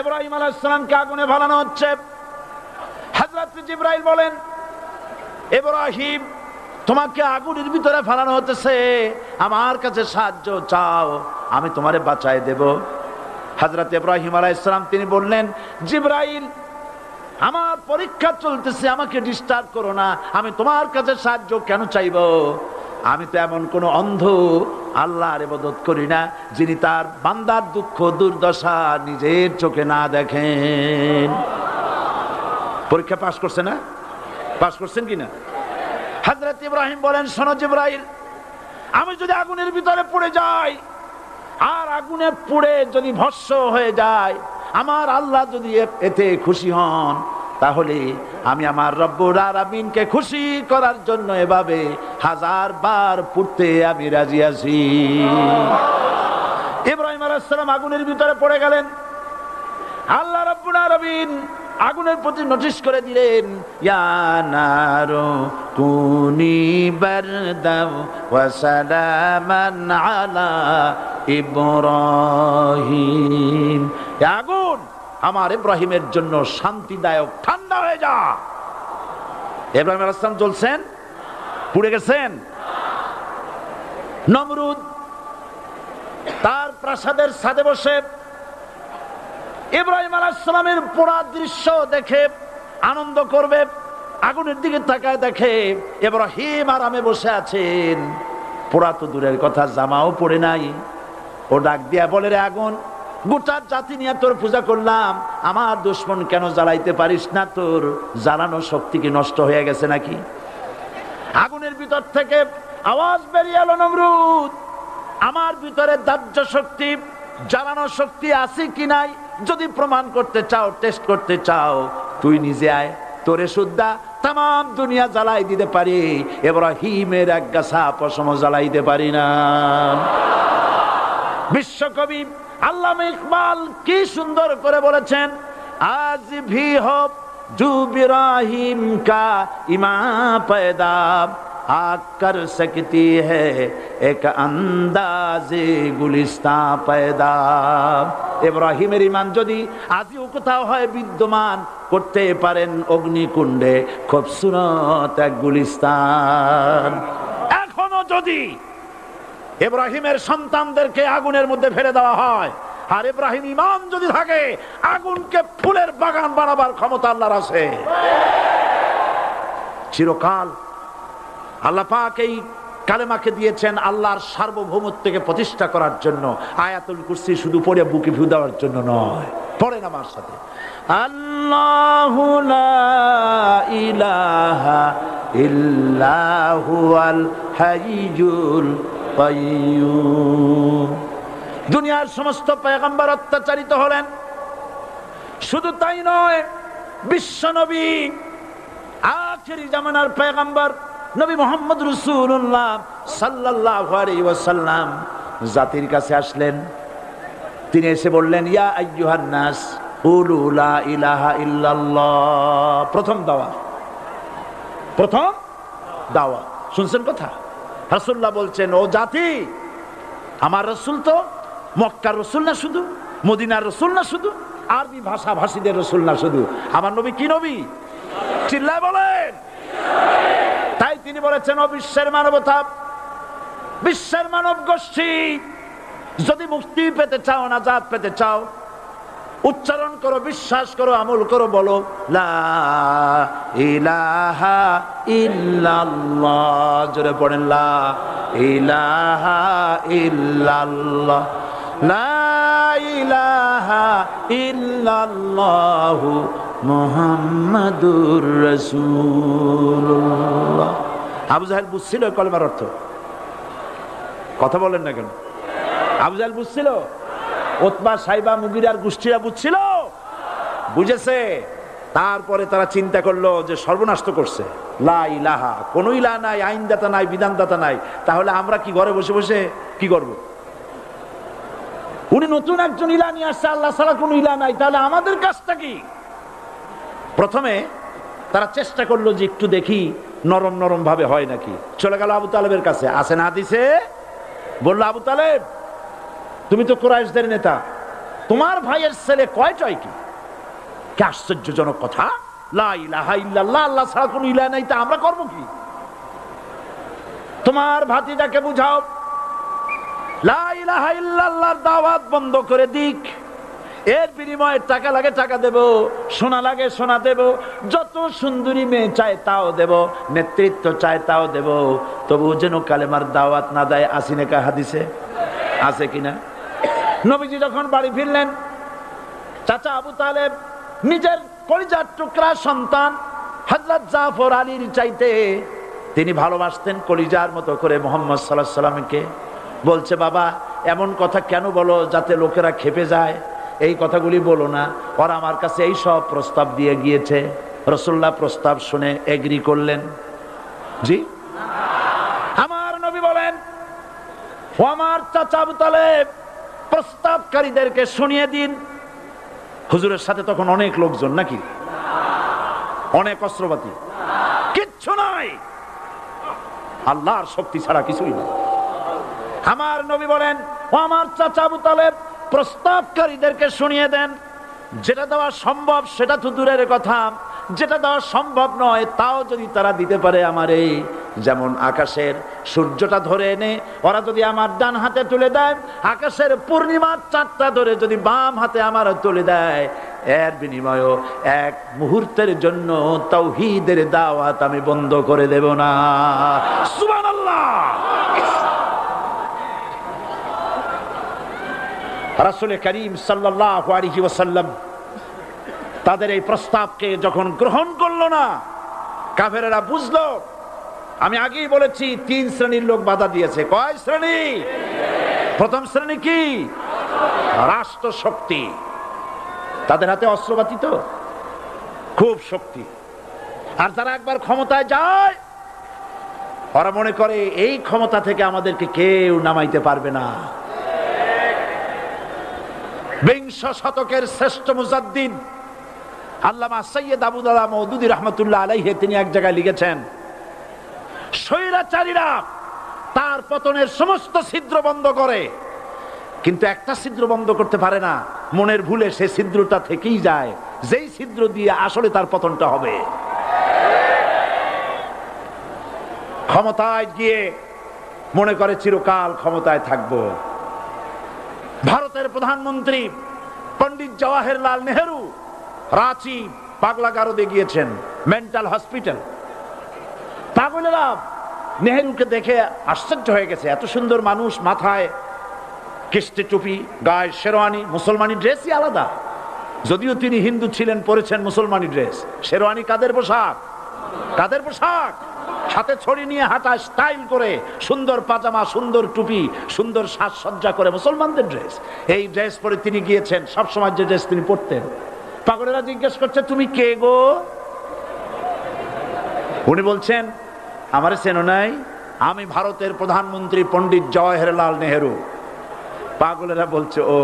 ইব্রাহিম আলাইহিস সালামকে আগুনে ফেলানো হচ্ছে। হযরত জিবরাইল বলেন, ইব্রাহিম তোমাকে আগুনের ভিতরে ফেলানো হতেছে, আমার কাছে সাহায্য চাও, আমি তোমারে বাঁচায় দেব। হযরত ইব্রাহিম আলাইহিস সালাম তিনি বললেন, জিবরাইল আমার পরীক্ষা চলতেছে, আমাকে ডিস্টার্ব করো না, আমি তোমার কাছে সাহায্য কেন চাইব? আমি তো এমন কোন অন্ধ আল্লাহর ইবাদত করি না যিনি তার বান্দার দুঃখ দুর্দশা নিজের চোখে না দেখেন। পরীক্ষা পাস করছে না? পাস করছেন কিনা? হযরত ইব্রাহিম বলেন, শোনো জিবরাইল, আমি যদি আগুনের ভিতরে পড়ে যাই আর আগুনে পুড়ে যদি ভস্ম হয়ে যায়, আমার আল্লাহ যদি এতে খুশি হন, তাহলে আমি আমার রব্বুল আলামিনকে খুশি করার জন্য এভাবে 1000 বার পুড়তে আমি রাজি আছি। ইব্রাহিম আলাইহিস সালাম আগুনের ভিতরে পড়ে গেলেন। আল্লাহ রাব্বুল আলামিন আগুনের প্রতি নোটিশ করে দিলেন, ইয়া নারু কুনি বারদাও ওয়া সালামান আলা ইব্রাহিম। আগুন আমার ইব্রাহিমের জন্য শান্তিদায়ক, ঠান্ডা হয়ে যা। ইব্রাহিম আলাইহিস সালাম জ্বলছেন, পুড়ে গেছেন। নমরুদ তার প্রাসাদের ছাদে বসে ইব্রাহিম আলাইহিস সালামের পোড়া দৃশ্য দেখে আনন্দ করবে, আগুনের দিকে তাকায় দেখে ইব্রাহিম আরামে বসে আছেন। পোড়া তো দূরের কথা, জামাও পড়ে নাই। ও ডাক দিয়া বলে, রে আগুন, গোটা জাতি নিয়ে তোর পূজা করলাম, আমার দুশমন কেন জ্বালাইতে পারিস না? তোর জ্বালানো শক্তি কি নষ্ট হয়ে গেছে নাকি? আগুনের ভিতর থেকে আওয়াজ বেরিয়ে এলো, নমরুদ, আমার ভিতরে দাহ্য শক্তি, জ্বালানো শক্তি আছে কি নাই যদি প্রমাণ করতে চাও, টেস্ট করতে চাও, তুই নিজে আয়, তোরে সুদ্ধা তাম দুনিয়া জ্বালাই দিতে পারি, ইব্রাহিমের এক গাছা পশম জ্বালাইতে পারি না। বিশ্বকবি আল্লামা ইকবাল কি সুন্দর করে বলেছেন, আজ ভি হো জু ইব্রাহিম কা ইমা पैदा आग कर सकती है एक अंदाज़े गुलिस्तां पैदा। ইব্রাহিমের ঈমান যদি আজও কোথাও হয় বিদ্যমান, করতে পারেন অগ্নিকুণ্ডে খুবসুরত এক গুলিস্তান। এখনো যদি ইব্রাহিমের সন্তানদেরকে আগুনের মধ্যে ফেলে দেওয়া হয়, আর ইব্রাহিম ঈমান যদি থাকে, আগুনকে ফুলের বাগান বানাবার ক্ষমতা আল্লাহর আছে। চিরকাল আল্লাহ পাক এই কালেমাকে দিয়েছেন আল্লাহর সার্বভৌমত্বকে প্রতিষ্ঠা করার জন্য। আয়াতুল কুরসি শুধু পড়ে বুকে ফু দেওয়ার জন্য নয়। পড়েন আমার সাথে, আল্লাহু লা ইলাহা ইল্লা হুয়াল হাইয়ুল কাইয়্যুম। দুনিয়ার সমস্ত পয়গম্বর অত্যাচারিত হলেন, শুধু তাই নয়, বিশ্ব নবী আখিরি জামানার পয়গম্বর নবী মুহাম্মদ রাসূলুল্লাহ সাল্লাল্লাহু আলাইহি ওয়াসাল্লাম জাতির কাছে আসলেন। তিনি এসে বললেন, ইয়া আইয়ুহান নাস কুলু লা ইলাহা ইল্লাল্লাহ। প্রথম দাওয়া শুনছেন কথা? রাসূলুল্লাহ বলছেন, ও জাতি, আমার রাসূল তো মক্কার রাসূল না শুধু, মদিনার রাসূল না শুধু, আরবি ভাষাভাষীদের রাসূল না শুধু, আমার নবী কি নবী? চিল্লায় বলেন। তাই তিনি বলেছেন, ও বিশ্বের মানবতা, বিশ্বের মানব গোষ্ঠী, যদি মুক্তি পেতে চাও, নাজাত পেতে চাও, উচ্চারণ করো, বিশ্বাস করো, আমল করো, বলো লা ইলাহা ইল্লাল্লাহ। জোরে পড়েন, লা ইলাহা ইল্লাল্লাহ, লা ইলাহা ইল্লাল্লাহু মুহাম্মাদুর রাসূলুল্লাহ। আবু জাহেল বুঝছিল কলেমার অর্থ? কথা বলেন না কেন? আবু জাহেল বুঝছিল? উতবা, সাইবা, মুগিরার গোষ্ঠীরা বুঝছিল? বুঝেছে। তারপরে তারা চিন্তা করলো যে সর্বনাশ তো করছে, লা ইলাহা, কোন ইলাহ নাই, আইনদাতা নাই, বিধানদাতা নাই, তাহলে আমরা কি ঘরে বসে বসে কি করব? উনি নতুন একজন ইলাহ নিয়ে আসছে, আল্লাহ ছাড়া কোন ইলাহ নাই, তাহলে আমাদের কাজটা কি? প্রথমে তারা চেষ্টা করলো যে একটু দেখি নরম নরম ভাবে হয় নাকি। চলে গেল আবু তালেবের কাছে, আসেন হাদিসে বললো, আবু তালেব, তুমি তো কুরাইশদের নেতা, তোমার ভাইয়ের ছেলে কয়টাই কি আশ্চর্যজনক কথা। লা ইলাহা ইল্লাল্লাহ, আল্লাহ ছাড়া কোনো ইলাহ নাই, তা আমরা করব কি? তোমার ভাতিজাকে বুঝাও লা ইলাহা ইল্লাল্লাহর দাওয়াত বন্ধ করে দিক, এর বিনিময়ে টাকা লাগে টাকা দেব, সোনা লাগে সোনা দেব, যত সুন্দরী মেয়ে চায় তাও দেব, নেতৃত্ব চায় তাও দেব, তবু যেন কালেমার দাওয়াত না দেয়। আসিনে কা হাদিসে আছে কিনা? নবীজি যখন বাড়ি ফিরলেন, চাচা আবু তালেব নিজের কলিজার টুকরা সন্তান হযরত জাফর আলীর চাইতে তিনি ভালোবাসতেন কলিজার মতো করে মুহাম্মদ সাল্লাল্লাহু আলাইহি সাল্লামকে। বলছে, বাবা এমন কথা কেন বলো যাতে লোকেরা খেপে যায়? এই কথাগুলি বলো না, ওরা আমার কাছে এই সব প্রস্তাব দিয়ে গিয়েছে। রাসূলুল্লাহ প্রস্তাব শুনে এগ্রি করলেন? জি। আমার নবী বলেন, ও আমার চাচা আবু তালেব, প্রস্তাবকারীদেরকে শুনিয়ে দিন। হুজুরের সাথে তখন অনেক লোকজন, নাকি অনেক অস্ত্রপাতি, কিচ্ছু নাই, আল্লাহর শক্তি ছাড়া কিছুই নেই। আমার নবী বলেন, ও আমার চাচা আবু তালেব, প্রস্তাবকারীদেরকে শুনিয়ে দেন, যেটা দেওয়া সম্ভব সেটা তো দূরের কথা, যেটা দেওয়া সম্ভব নয় তাও যদি তারা দিতে পারে আমারে, যেমন আকাশের সূর্যটা ধরে এনে ওরা যদি আমার ডান হাতে তুলে দেয়, আকাশের পূর্ণিমার চাঁদটা ধরে যদি বাম হাতে আমার তুলে দেয়, এর বিনিময়ে এক মুহূর্তের জন্য তাওহীদের দাওয়াত আমি বন্ধ করে দেব না। সুবহানাল্লাহ। রাসূল করিম সাল্লাল্লাহু আলাইহি ওয়াসাল্লাম তাদের এই প্রস্তাবকে যখন গ্রহণ করলো না, কাফেরেরা বুঝলো। আমি আগেই বলেছি 3 শ্রেণীর লোক বাধা দিয়েছে। কয় শ্রেণী? প্রথম শ্রেণী কি? রাষ্ট্র শক্তি, তাদের হাতে অস্ত্রপাতি তো খুব শক্তি, আর যারা একবার ক্ষমতায় যায় ওরা মনে করে এই ক্ষমতা থেকে আমাদেরকে কেউ নামাইতে পারবে না। বিংশ শতকের শ্রেষ্ঠ মুজাদ্দিদ আল্লামা সৈয়দ আবু দালা মওদুদী রাহমাতুল্লাহ আলাইহি তিনি এক জায়গায় লিখেছেন, স্বৈরাচারীরা তার পতনের সমস্ত ছিদ্র বন্ধ করে, কিন্তু একটা ছিদ্র বন্ধ করতে পারে না, মনের ভুলে সে ছিদ্রটা থেকেই যায়, যেই ছিদ্র দিয়ে আসলে তার পতনটা হবে। ক্ষমতায় গিয়ে মনে করে চিরকাল ক্ষমতায় থাকবো। ভারতের প্রধানমন্ত্রী পণ্ডিত জওয়াহরলাল নেহেরু রাঁচি পাগলাগারদে গিয়েছেন, মেন্টাল হসপিটাল। পাগলেরা নেহেরুকে দেখে আশ্চর্য হয়ে গেছে, এত সুন্দর মানুষ, মাথায় কিস্তি টুপি, গায়ে শেরওয়ানি, মুসলমানি ড্রেসই আলাদা, যদিও তিনি হিন্দু ছিলেন, পরেছেন মুসলমানি ড্রেস। শেরওয়ানি কাদের পোশাক? কাদের পোশাক? হাতে ছড়ি নিয়ে হাঁটা, স্টাইল করে, সুন্দর পাজামা, সুন্দর টুপি, সুন্দর সাজসজ্জা করে, মুসলমানদের ড্রেস। এই ড্রেস পরে তিনি গিয়েছেন, সবসময় যে ড্রেস তিনি পরতেন। পাগলেরা জিজ্ঞেস করছে, তুমি কে গো? উনি বলছেন, আমারে চেনো নাই? আমি ভারতের প্রধানমন্ত্রী পণ্ডিত জওয়াহরলাল নেহেরু। পাগলেরা বলছে, ও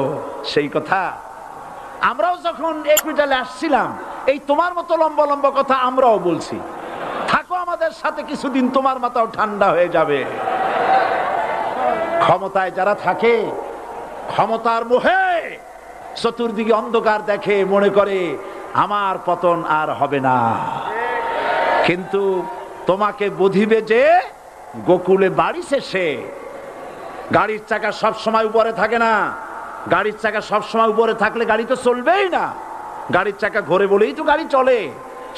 সেই কথা। আমরাও যখন হসপিটালে আসছিলাম এই তোমার মতো লম্বা লম্বা কথা আমরাও বলছি, থাকো আমাদের সাথে কিছুদিন, তোমার মাথাও ঠান্ডা হয়ে যাবে। ক্ষমতায় যারা থাকে, ক্ষমতার মোহে চতুর্দিকে অন্ধকার দেখে, মনে করে আমার পতন আর হবে না। কিন্তু তোমাকে বুঝিবে যে গোকুলে বাড়ি শেষে গাড়ির চাকা সব সময় উপরে থাকে না। গাড়ির চাকা সব সময় উপরে থাকলে গাড়ি তো চলবেই না, গাড়ির চাকা ঘোরে বলেই তো গাড়ি চলে।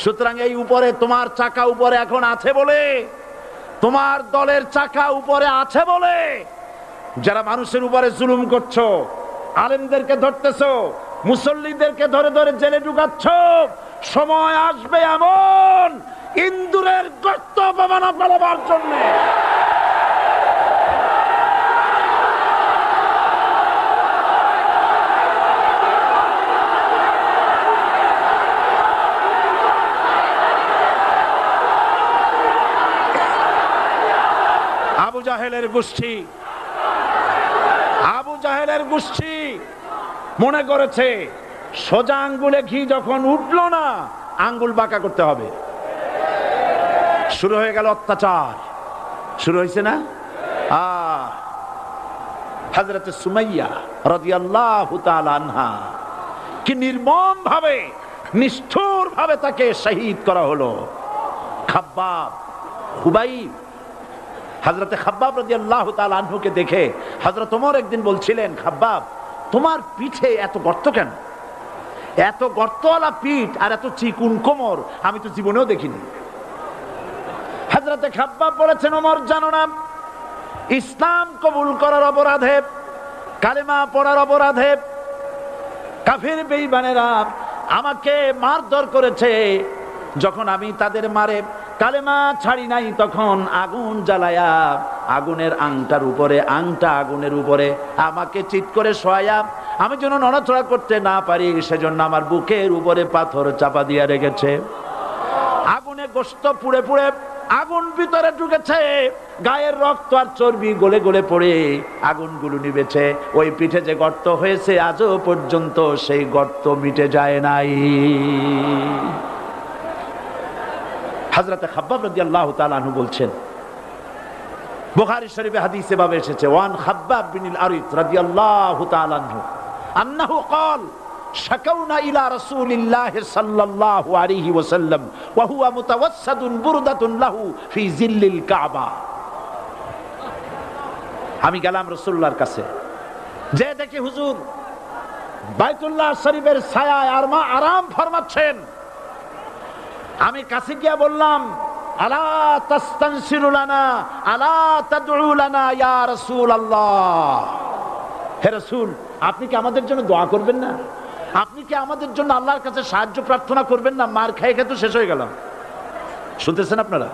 সুতরাং এই উপরে তোমার চাকা উপরে এখন আছে বলে, তোমার দলের চাকা উপরে আছে বলে যারা মানুষের উপরে জুলুম করছো, আলেমদেরকে ধরতেছো, মুসল্লিদেরকে ধরে ধরে জেলে ঢুকাচ্ছ, সময় আসবে এমন ইন্দুরের গর্ত অপমানা পালাবার জন্য আবু জাহেলের গোষ্ঠী, আবু জাহেলের গোষ্ঠী মনে করেছে সোজা আঙ্গুলে ঘি যখন উঠলো না, আঙ্গুল বাঁকা করতে হবে। শুরু হয়ে গেল অত্যাচার, শুরু হয়েছে না? হযরত সুমাইয়া রাদিয়াল্লাহু তাআলা আনহা কি নির্মম ভাবে, নিষ্ঠুর ভাবে তাকে শহীদ করা হলো। খাব্বাব, খুবাইব, হযরত খাব্বাব রাদিয়াল্লাহু তাআলা আনহুকে দেখে হযরত ওমর একদিন বলছিলেন, খাব্বাব তোমার পিঠে এত গর্ত কেন? এত গর্তওয়ালা পিঠ আর এত চিকুন কোমর আমি তো জীবনেও দেখিনি। হযরত খাব্বাব বলেছেন, ওমর জানো না, ইসলাম কবুল করার অপরাধে, কালেমা পড়ার অপরাধে কাফির বেঈমানেরা আমাকে মারধর করেছে। যখন আমি তাদের মারে কালেমা ছাড়ি নাই, তখন আগুন জ্বালায়া আগুনের আংটার উপরে, আগুনের উপরে আমাকে চিৎ করে শোয়ায়া আমি যেন নড়াচড়া করতে না পারি, সেজন্য আমার বুকের উপরে পাথর চাপা দিয়া রেখেছে। আগুনে গোশত পুড়ে পুড়ে আগুন ভিতরে ঢুকেছে, গায়ের রক্ত আর চর্বি গলে গলে পড়ে আগুনগুলো নিভেছে। ওই পিঠে যে গর্ত হয়েছে আজও পর্যন্ত সেই গর্ত মিটে যায় নাই। হযরত খাব্বাব রাদিয়াল্লাহু তাআলা আনহু বলছেন, বুখারী শরীফে হাদিসে ভাবে এসেছে, ওয়ান খাব্বাব বিন আরিত রাদিয়াল্লাহু তাআলা আনহু আন্নাহু ক্বাল শাকাউনা ইলা রাসূলিল্লাহ সাল্লাল্লাহু আলাইহি ওয়াসাল্লাম ওয়া হুয়া মুতাওয়াসসাদুন বুরদাতুন লাহু ফি জিল্লিল কাবা। আমি গেলাম রাসূলুল্লাহর কাছে, যে দেখি হুজুর বাইতুল্লাহ শরীফের ছায়ায় আরাম ফরমাচ্ছেন। আমি কাছে গিয়ে বললাম, আলা তাস্তানসিরু লানা আলা তাদউ লানা ইয়া রাসূলুল্লাহ, হে রাসূল আপনি কি আমাদের জন্য দোয়া করবেন না? আপনি কি আমাদের জন্য আল্লাহর কাছে সাহায্য প্রার্থনা করবেন না? মার খেয়ে খেয়ে তো শেষ হয়ে গেলাম। শুনতেছেন আপনারা?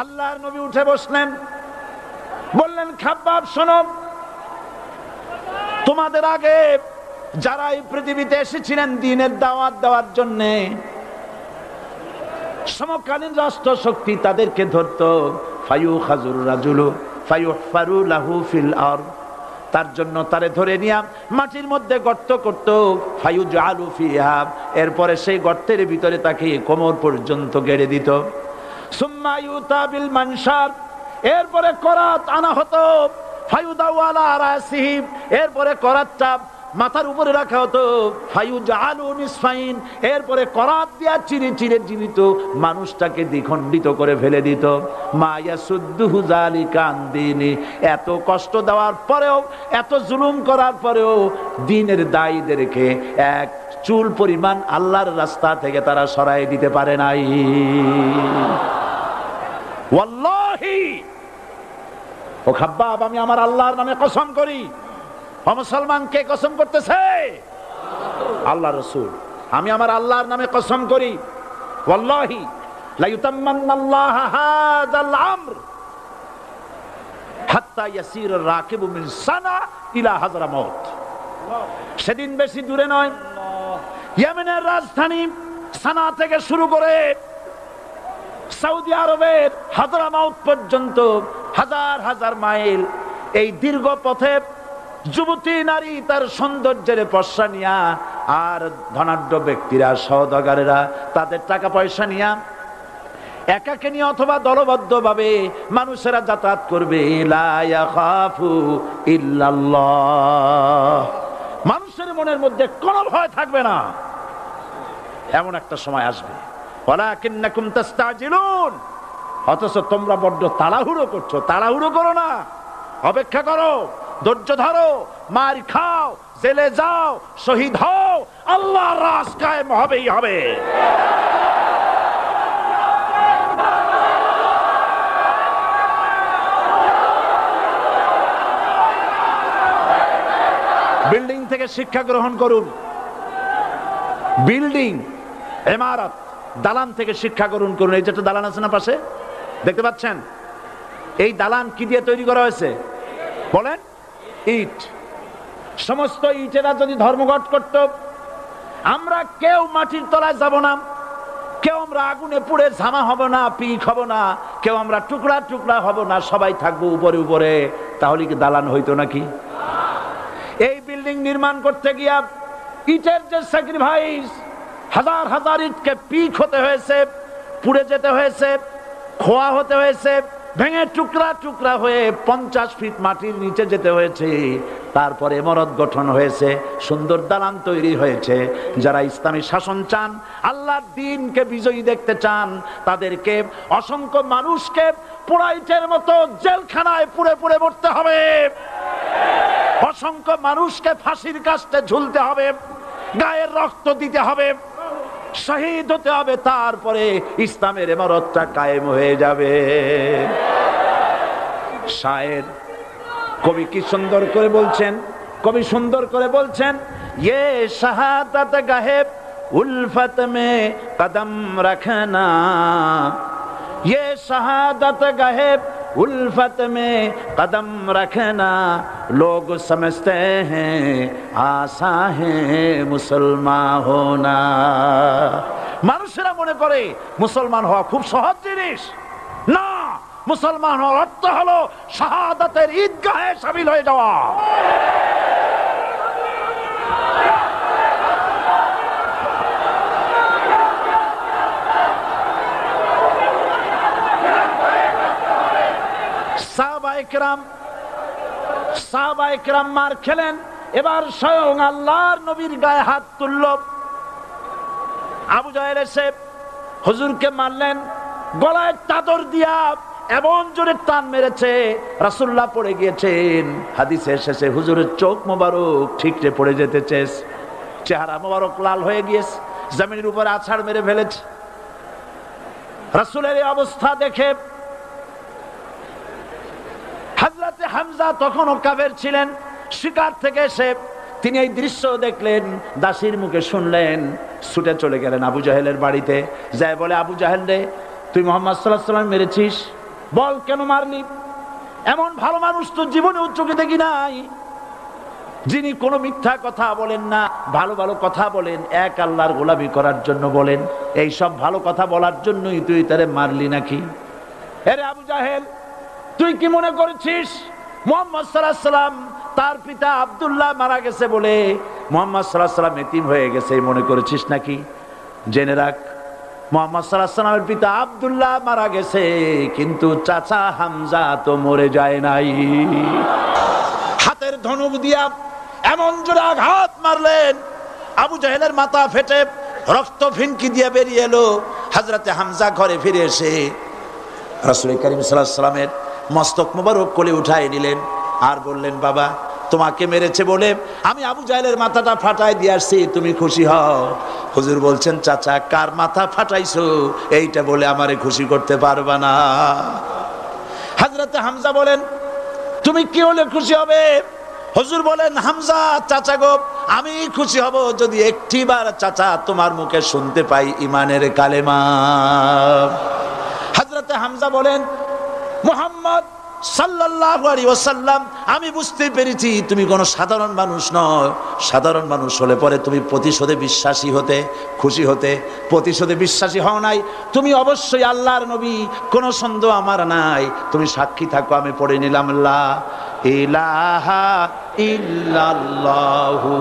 আল্লাহর নবী উঠে বসলেন, বললেন, খাব্বাব শোনো, তোমাদের আগে যারা এই পৃথিবীতে এসেছিলেন দ্বীনের দাওয়াত দেওয়ার জন্য, সমকালীন রাষ্ট্র শক্তি তাদেরকে ধরতো, ফায়ুখাজুর রাজুলু ফায়ুহফারু লাহু ফিল আরদ, তার জন্য তারে ধরে নিয়া মাটির মধ্যে গর্ত করত, ফায়ুজআলু ফিহা, এরপরে সেই গর্তের ভিতরে তাকে কোমর পর্যন্ত গেড়ে দিত। সুম্মা ইউতা বিল মানশার, এরপরে করাত আনা হতো, ফায়ুদাউ আলা রাসিহি, এরপরে করাতটা মাথার উপরে রাখা হতো, ফায়ুজআলু নিসফাইন, এরপরে করাত দিয়া চিরে চিরে জীবিত মানুষটাকে দ্বিখণ্ডিত করে ফেলে দিত। মা ইয়াসুদ্দুহু যালিকা আন দীনি, এত কষ্ট দেওয়ার পরেও, এত জুলুম করার পরেও দ্বীনের দায়ীদেরকে এক চুল পরিমাণ আল্লাহর রাস্তা থেকে তারা সরাই দিতে পারে নাই। ওয়াল্লাহি, ও খাব্বাব, আমি আমার আল্লাহর নামে কসম করি। ও মুসলমান, কে কসম করতেছে? আল্লাহ রাসূল। আমি আমার আল্লাহর নামে কসম করি, ওয়াল্লাহি লা ইউতাম্মান্নাল্লাহু হাযাল আমর হাত্তা ইয়াসির রাকিবু মিন সানা ইলা হাযরামাউত। সেদিন বেশি দূরে নয়, ইয়েমেনের রাজধানী সানা থেকে শুরু করে সৌদি আরবের হাযরামাউত পর্যন্ত হাজার হাজার মাইল, এই দীর্ঘ পথে যুবতী নারী তার সৌন্দর্যের পশ্চা নিয়া, আর ধনাঢ্য ব্যক্তিরা, সওদাগরেরা তাদের টাকা পয়সা নিয়া একাকে নিয়ে অথবা দলবদ্ধ ভাবে মানুষেরা যাতায়াত করবে। লা ইয়াখাফু ইল্লাল্লাহ, মানুষের মনের মধ্যে কোনো ভয় থাকবে না। এমন একটা সময় আসবে, ওয়ালাকিন্নাকুম তাস্তাজিলুন, অথচ তোমরা বড্ড তাড়াহুড়ো করছো। তাড়াহুড়ো করো না, অপেক্ষা করো, ধৈর্য ধরো, মার খাও, জেলে যাও, শহীদ হও, আল্লাহর রাজ কায়েম হবেই হবে। বিল্ডিং থেকে শিক্ষা গ্রহণ করুন, বিল্ডিং, ইমারত, দালান থেকে শিক্ষা গ্রহণ করুন। এই যেটা দালান আছে না পাশে, দেখতে পাচ্ছেন, এই দালান কি দিয়ে তৈরি করা হয়েছে বলেন? ইট। সমস্ত ইটেরা যদি ধর্মঘট করত, আমরা কেউ মাটির তলায় যাব না, কেউ আমরা আগুনে পুড়ে ঝামা হব না, পিক হব না, কেউ আমরা টুকরা টুকরা হব না, সবাই থাকবো উপরে উপরে, তাহলে কি দালান হইতো নাকি? এই বিল্ডিং নির্মাণ করতে গিয়া ইটের যে স্যাক্রিফাইস, হাজার হাজার ইটকে পিক হতে হয়েছে, পুড়ে যেতে হয়েছে, খোয়া হতে হয়েছে, ভেঙে টুকরা টুকরা হয়ে 50 ফিট মাটির নিচে যেতে হয়েছে। তারপরে ইমারত গঠন হয়েছে, সুন্দর দালান তৈরি হয়েছে। যারা ইসলামী শাসন চান, আল্লাহর দ্বীনকে বিজয়ী দেখতে চান, তাদেরকে অসংখ্য মানুষকে পোড়াইটের মতো জেলখানায় পুড়ে পুড়ে মরতে হবে, অসংখ্য মানুষকে ফাঁসির কাস্টে ঝুলতে হবে, গায়ের রক্ত দিতে হবে, শহীদ হতে হবে, তারপরে ইসলামের ইমারতটা কায়েম হয়ে যাবে। শায়ের কবি কি সুন্দর করে বলছেন, কবি সুন্দর করে বলছেন, ये शहादत गाहे उल्फत में कदम रखना, ये शहादत गाहे उल्फत में कदम रखना, लोग समझते हैं आसा है मुसलमान होना। মানুষেরা মনে করে মুসলমান হওয়া খুব সহজ জিনিস। না, মুসলমান হওয়ার অর্থ হলো শাহাদাতের ঈদগাহে শামিল হয়ে যাওয়া। সাহাবায়ে কেরাম মার খেলেন, এবার স্বয়ং আল্লাহর নবীর গায়ে হাত তুলল। আবু জাহেল এসে হুজুরকে মারলেন, গলায় চাদর দিয়া এমন জোরে টান মেরেছে, রাসূলুল্লাহ পড়ে গিয়েছেন। হাদিসে এসেছে হুজুরের চোখ মোবারক ঠিকরে পড়ে যেতেছে, চেহারা মোবারক লাল হয়ে গিয়েছে, জমিনের উপরে আছাড় মেরে ফেলেছে। রাসূলের এই অবস্থা দেখে হযরতে হামজা তখনও কাফের ছিলেন, শিকার থেকে এসে তিনি এই দৃশ্য দেখলেন, দাসীর মুখে শুনলেন, ছুটে চলে গেলেন আবু জাহেলের বাড়িতে। যায় বলে, আবু জাহেল রে, তুই মুহাম্মদ সাল্লাল্লাহু আলাইহি ওয়াসাল্লাম মেরেছিস, বল কেন মারলি? এমন ভালো মানুষ তো জীবনে চোখে দেখি নাই, যিনি কোনো মিথ্যা কথা বলেন না, ভালো ভালো কথা বলেন, এক আল্লাহর গোলামি করার জন্য বলেন। এই সব ভালো কথা বলার জন্যই তুই তারে মারলি নাকি? আরে আবু জাহেল, তুই কি মনে করেছিস মুহাম্মদ সাল্লাল্লাহু আলাইহি ওয়াসাল্লাম তার পিতা আব্দুল্লাহ মারা গেছে বলে মুহাম্মদ সাল্লাল্লাহু আলাইহি ওয়াসাল্লাম এতিম হয়ে গেছে মনে করেছিস নাকি? জেনে রাখ, মুহাম্মদ সাল্লাল্লাহু আলাইহি ওয়াসাল্লামের পিতা আব্দুল্লাহ মারা গেছে, কিন্তু চাচা হামজা তো মরে যায় নাই। হাতের ধনুক দিয়া এমন জোরে আঘাত মারলেন, আবু জাহেলের মাথা ফেটে রক্ত ফিনকি দিয়ে বেরিয়ে এলো। হযরতে হামজা ঘরে ফিরে এসে রাসূল করিম সাল্লাল্লাহু আলাইহি ওয়াসাল্লামের মস্তক মোবারক কোলে উঠায় নিলেন আর বললেন, বাবা, তোমাকে মেরেছে বলে আমি আবু জাহেলের মাথাটা ফাটাই দিয়ে আসছি, তুমি খুশি হও। হুজুর বলছেন, চাচা, কার মাথা ফাটাইছো এইটা বলে আমারে খুশি করতে পারবা না। হযরতে হামজা বলেন, তুমি কি হলে খুশি হবে? হুজুর বলেন, হামজা চাচা গো, আমি খুশি হব যদি একটিবার চাচা তোমার মুখে শুনতে পাই ঈমানের কালেমা। হযরতে হামজা বলেন, মুহাম্মদ সাল্লাল্লাহু আলাইহি ওয়াসাল্লাম, আমি বুঝতে পেরেছি তুমি কোনো সাধারণ মানুষ নয়। সাধারণ মানুষ হলে পরে তুমি প্রতিশোধে বিশ্বাসী হতে, খুশি হতে। প্রতিশোধে বিশ্বাসী হও নাই, তুমি অবশ্যই আল্লাহর নবী, কোনো সন্দেহ আমার নাই। তুমি সাক্ষী থাকো, আমি পড়ে নিলাম, লা ইলাহা ইল্লাল্লাহু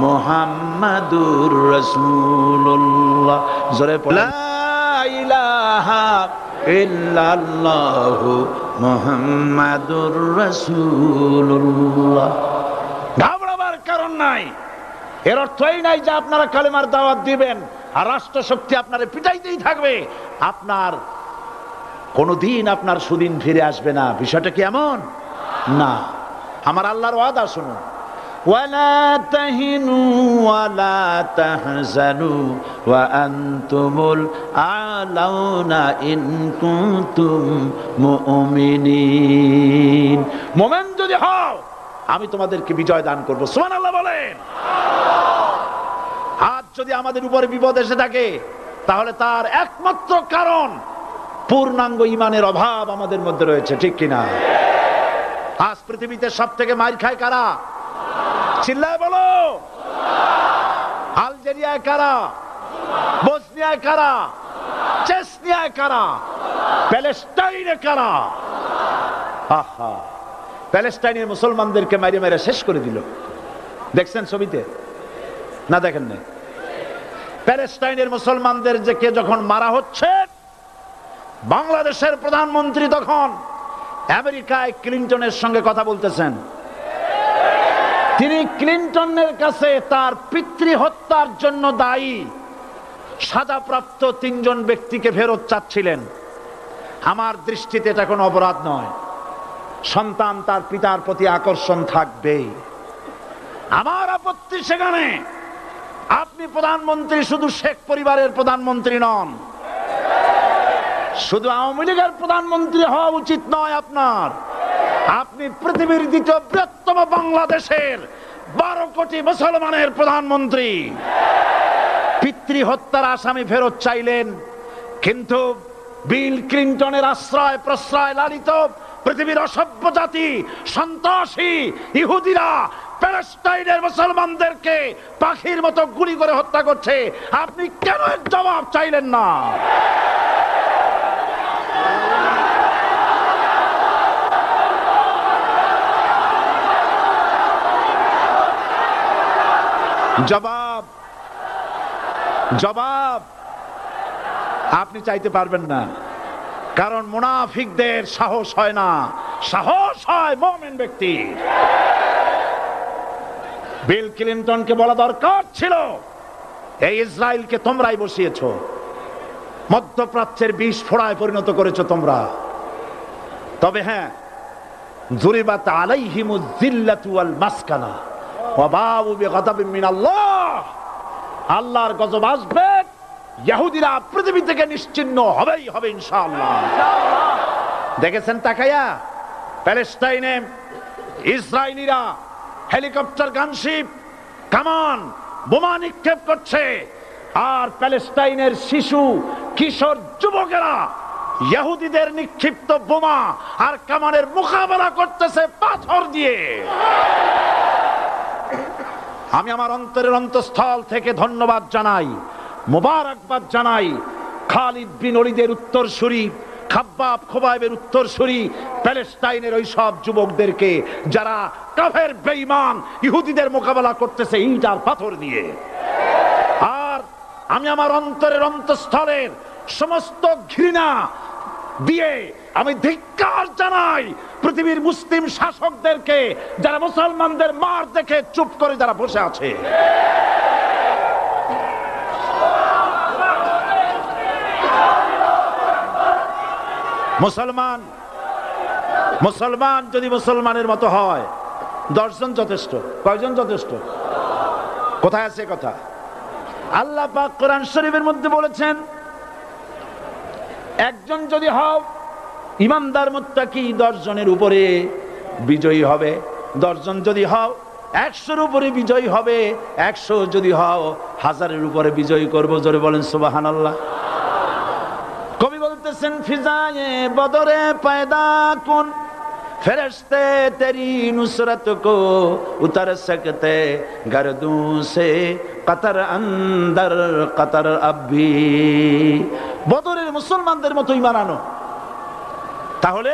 মুহাম্মাদুর রাসূলুল্লাহ। জোরে পড়ে, লা ইলাহা ইল্লাল্লাহু মুহাম্মাদুর রাসূলুল্লাহ। ঘাবড়াবার কারণ নাই। এর অর্থ এই নাই যে আপনারা কালেমার দাওয়াত দিবেন আর রাষ্ট্রশক্তি আপনারে পিটাইতেই থাকবে, আপনার কোনদিন আপনার সুদিন ফিরে আসবে না। বিষয়টা কি এমন না। আমার আল্লাহর ওয়াদা শুনুন, ওয়ালা তাহিনু ওয়ালা তাহজানু ওয়া আনতুমুল আলাউনা ইন কুনতুম মুমিনিন। মুমিন যদি হও, আমি তোমাদেরকে বিজয় দান করব। সুবহানাল্লাহ বলেন। আজ যদি আমাদের উপরে বিপদ এসে থাকে, তাহলে তার একমাত্র কারণ পূর্ণাঙ্গ ঈমানের অভাব আমাদের মধ্যে রয়েছে, ঠিক কিনা? আজ পৃথিবীতে সব থেকে মার খায় কারা? চিল্লায় বলো। আলজেরিয়ায় কারা? বসনিয়ায় কারা? চেচনিয়ায় কারা? প্যালেস্টাইনে কারা? আহা, প্যালেস্টাইনের মুসলমানদেরকে মারি মেরে শেষ করে দিল। দেখছেন ছবিতে না? দেখেন না? প্যালেস্টাইনের মুসলমানদের যে কে যখন মারা হচ্ছে, বাংলাদেশের প্রধানমন্ত্রী তখন আমেরিকায় ক্লিনটনের সঙ্গে কথা বলতেছেন। তিনি ক্লিনটনের কাছে তার পিতৃ হত্যার জন্য দায়ী সাজাপ্রাপ্ত 3 জন ব্যক্তিকে ফেরত চাচ্ছিলেন। আমার দৃষ্টিতে এটা কোনো অপরাধ নয়। সন্তান তার পিতার প্রতি আকর্ষণ থাকবেই। আমার আপত্তি সেখানে আপনি প্রধানমন্ত্রী শুধু শেখ পরিবারের প্রধানমন্ত্রী নন, শুধু আওয়ামী লীগের প্রধানমন্ত্রী হওয়া উচিত নয় আপনার। আপনি পৃথিবীর দ্বিতীয় বৃহত্তম বাংলাদেশের 12 কোটি মুসলমানের প্রধানমন্ত্রী। পিতৃ হত্যার আসামি ফেরত চাইলেন, কিন্তু বিল ক্লিনটনের আশ্রয় প্রশ্রয় লালিত পৃথিবীর অসভ্য জাতি সন্ত্রাসী ইহুদিরা প্যালেস্টাইনের মুসলমানদেরকে পাখির মতো গুলি করে হত্যা করছে। আপনি কেন এর জবাব চাইলেন না? জবাব জবাব আপনি চাইতে পারবেন না, কারণ মুনাফিকদের সাহস হয় না, সাহস হয় মুমিন ব্যক্তি। বিল ক্লিনটনকে বলা দরকার ছিল, এই ইসরায়েলকে তোমরাই বসিয়েছো, মধ্যপ্রাচ্যের বিষ ফোড়ায় পরিণত করেছো তোমরা। তবে হ্যাঁ, যুরিবাত আলাইহিমুয যিল্লাতু ওয়াল মাসকানা ওয়া বাউ বিগাদাবিন মিনাল্লাহ। আল্লাহর গজব আসবে, ইহুদিরা পৃথিবী থেকে নিশ্চিহ্ন হবেই হবে ইনশাআল্লাহ। দেখেছেন তাকায়া প্যালেস্টাইনে ইসরায়েলিরা হেলিকপ্টার, গানশিপ, কামান, বোমা নিক্ষেপ করছে, আর প্যালেস্টাইনের শিশু কিশোর যুবকেরা ইহুদিদের নিক্ষিপ্ত বোমা আর কামানের মোকাবেলা করতেছে পাথর দিয়ে। আমি আমার অন্তরের অন্তঃস্থল থেকে ধন্যবাদ জানাই, মোবারকবাদ জানাই খালিদ বিন ওলীদের উত্তরসূরি, খাব্বাব খোবাইবের উত্তরসূরি প্যালেস্টাইনের ওই সব যুবকদেরকে যারা কাফের বেঈমান ইহুদিদের মোকাবেলা করতেছে ইট আর পাথর দিয়ে। আর আমি আমার অন্তরের অন্তঃস্থলের সমস্ত ঘৃণা দিয়ে আমি ধিক্কার জানাই পৃথিবীর মুসলিম শাসকদেরকে, যারা মুসলমানদের মার দেখে চুপ করে যারা বসে আছে। মুসলমান যদি মুসলমানের মতো হয়, 10 জন যথেষ্ট। কয়জন যথেষ্ট? কোথায় আছে কথা? আল্লাহ পাক কোরআন শরীফের মধ্যে বলেছেন, একজন যদি হও ইমানদার মুত্তাকি 10 জনের উপরে বিজয়ী হবে। 10 জন যদি হও 100-এর উপরে বিজয়ী হবে। 100 যদি হও 1000-এর উপরে বিজয়ী করব। জোরে বলেন সুবহানাল্লাহ। কবি বলতেছেন, ফিজায়ে বদরে পয়দা কুন ফেরেশতে তেরি নুসরত কো উতর সকতে গর্দু সে কতর অন্দর কতর আবি। বদরের মুসলমানদের মতো ঈমান আনো, তাহলে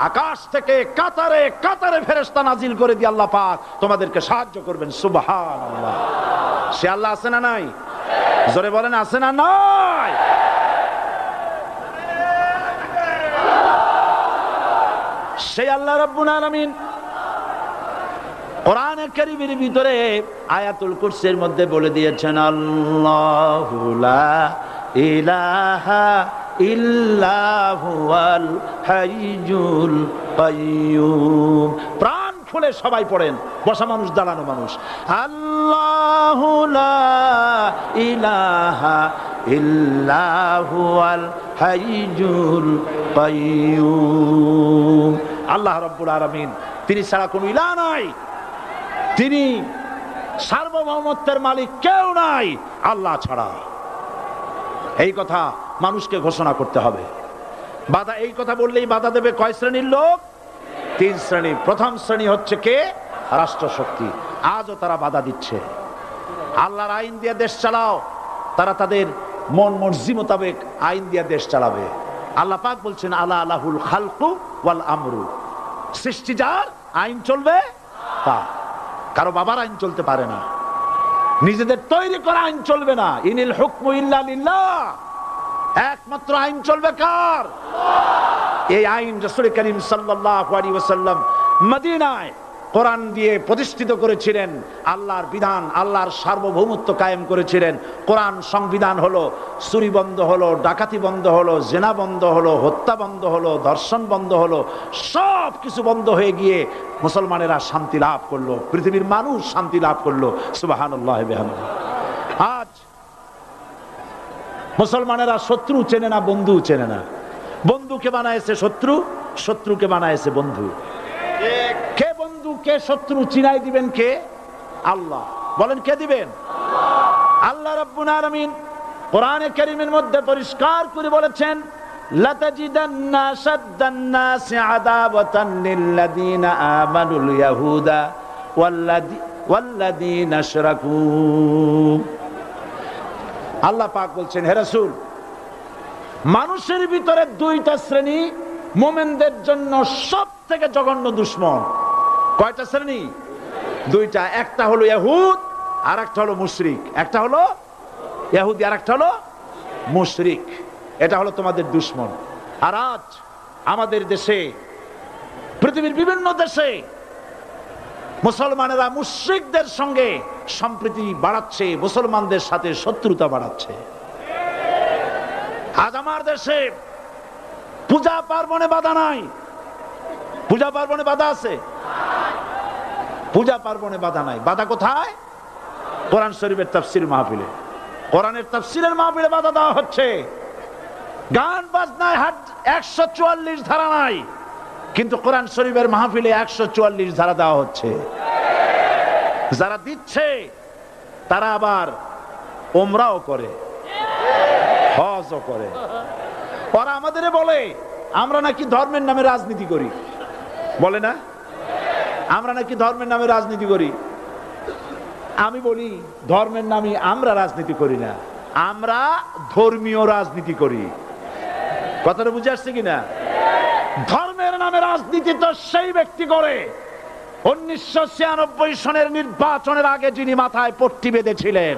আকাশ থেকে কাতারে কাতারে ফেরেশতা নাজিল করে দিয়ে আল্লাহ পাক তোমাদেরকে সাহায্য করবেন। সুবহানাল্লাহ। সে আল্লাহ আছে না নাই? জোরে বলেন, আছে না নাই? সেই আল্লাহ রাব্বুল আলামিন কোরআনে কারীমের ভিতরে আয়াতুল কুরসির মধ্যে বলে দিয়েছেন, আল্লাহু লা ইলাহা ইল্লাহুল হাইয়ুল কাইয়্যুম। প্রাণ খুলে সবাই পড়েন, বসা মানুষ, দাঁড়ানো মানুষ। আল্লাহু লা ইলাহা ইল্লাহুল হাইয়ুল কাইয়্যুম। আল্লাহ রাব্বুল আলামিন, তিনি ছাড়া কোনো ইলাহ নাই, তিনি সার্বভৌমত্বের মালিক কেউ নাই আল্লাহ ছাড়া। এই কথা মানুষকে ঘোষণা করতে হবে। বাধা, এই কথা বললেই বাধা দেবে কয় শ্রেণীর লোক? 3 শ্রেণী। প্রথম শ্রেণী হচ্ছে কে? রাষ্ট্রশক্তি। আজও তারা বাধা দিচ্ছে। আল্লাহর আইন দিয়ে দেশ চালাও, তারা তাদের মন মর্জি মোতাবেক আইন দিয়ে দেশ চালাবে। আল্লাহ পাক বলছেন, আলা আলাহুল খালকু ওয়াল আমরু। সৃষ্টি যার, আইন চলবে তার। কারো বাবার আইন চলতে পারে না, নিজেদের তৈরি করা আইন চলবে না। ইনিল হুকমু ইল্লা লিল্লাহ। একমাত্র আইন চলবে কার? এই আইন রাসূল করিম সাল্লাল্লাহু আলাইহি ওয়াসাল্লাম মদিনায় কোরআন দিয়ে প্রতিষ্ঠিত করেছিলেন। আল্লাহর বিধান, আল্লাহর সার্বভৌমত্ব কায়েম করেছিলেন। কোরআন সংবিধান হলো, চুরি বন্ধ হলো, ডাকাতি বন্ধ হলো, জেনা বন্ধ হলো, হত্যা বন্ধ হলো, ধর্ষণ বন্ধ হলো, সব কিছু বন্ধ হয়ে গিয়ে মুসলমানেরা শান্তি লাভ করলো, পৃথিবীর মানুষ শান্তি লাভ করলো। সুবহানাল্লাহ বিহামদিহি। আজ মুসলমানেরা শত্রু চেনে না, বন্ধু চেনে না। বন্ধুকে বানায়েছে শত্রু, শত্রুকে বানায়েছে বন্ধু। কে বন্ধু কে শত্রু চিনাই দিবেন কে? আল্লাহ। বলেন কে দিবেন? আল্লাহ রাব্বুল আলামিন কোরআনে কারীমের মধ্যে পরিষ্কার করে বলেছেন, লাতাজিদান্না আশাদ্দান নাসি আদাওয়াতান লিল্লাযীনা আমানুল ইয়াহুদা ওয়াল্লাযীনা আশরাকু। আল্লাহ পাক বলছেন, হে রাসূল, মানুষের ভিতরে দুইটা শ্রেণী মুমিনদের জন্য সবথেকে জঘন্য দুশমন। কয়টা শ্রেণী? দুইটা। একটা হলো ইহুদ আর একটা হলো মুশরিক। একটা হলো ইহুদি আর একটা হলো মুশরিক। এটা হলো তোমাদের দুশমন। আর আজ আমাদের দেশে, পৃথিবীর বিভিন্ন দেশে মুসলমানেরা মুশরিকদের সঙ্গে সম্প্রীতি বাড়াচ্ছে, মুসলমানদের সাথে শত্রুতা বাড়াচ্ছে। আজ আমার দেশে পূজা পার্বণে বাধা নাই। পূজা পার্বণে বাধা আছে? পূজা পার্বণে বাধা নাই। বাধা কোথায়? কোরআন শরীফের তাফসীর মাহফিলে। কোরআনের তাফসীরের মাহফিলে বাধা দেওয়া হচ্ছে। গান বাজনায় 144 ধারা নাই, কিন্তু কোরআন শরীফের মাহফিলে 144 ধারা দেওয়া হচ্ছে। যারা দিচ্ছে তারা আবার ওমরাও করে, হজও করে। ওরা আমাদের বলে আমরা নাকি ধর্মের নামে রাজনীতি করি। বলে না? আমরা নাকি ধর্মের নামে রাজনীতি করি। আমি বলি, ধর্মের নামে আমরা রাজনীতি করি না, আমরা ধর্মীয় রাজনীতি করি। কথাটা বুঝে আসছে কিনা? ধর্মের নামে রাজনীতি তো সেই ব্যক্তি করে 1996 সনের নির্বাচনের আগে যিনি মাথায় পট্টি বেঁধেছিলেন,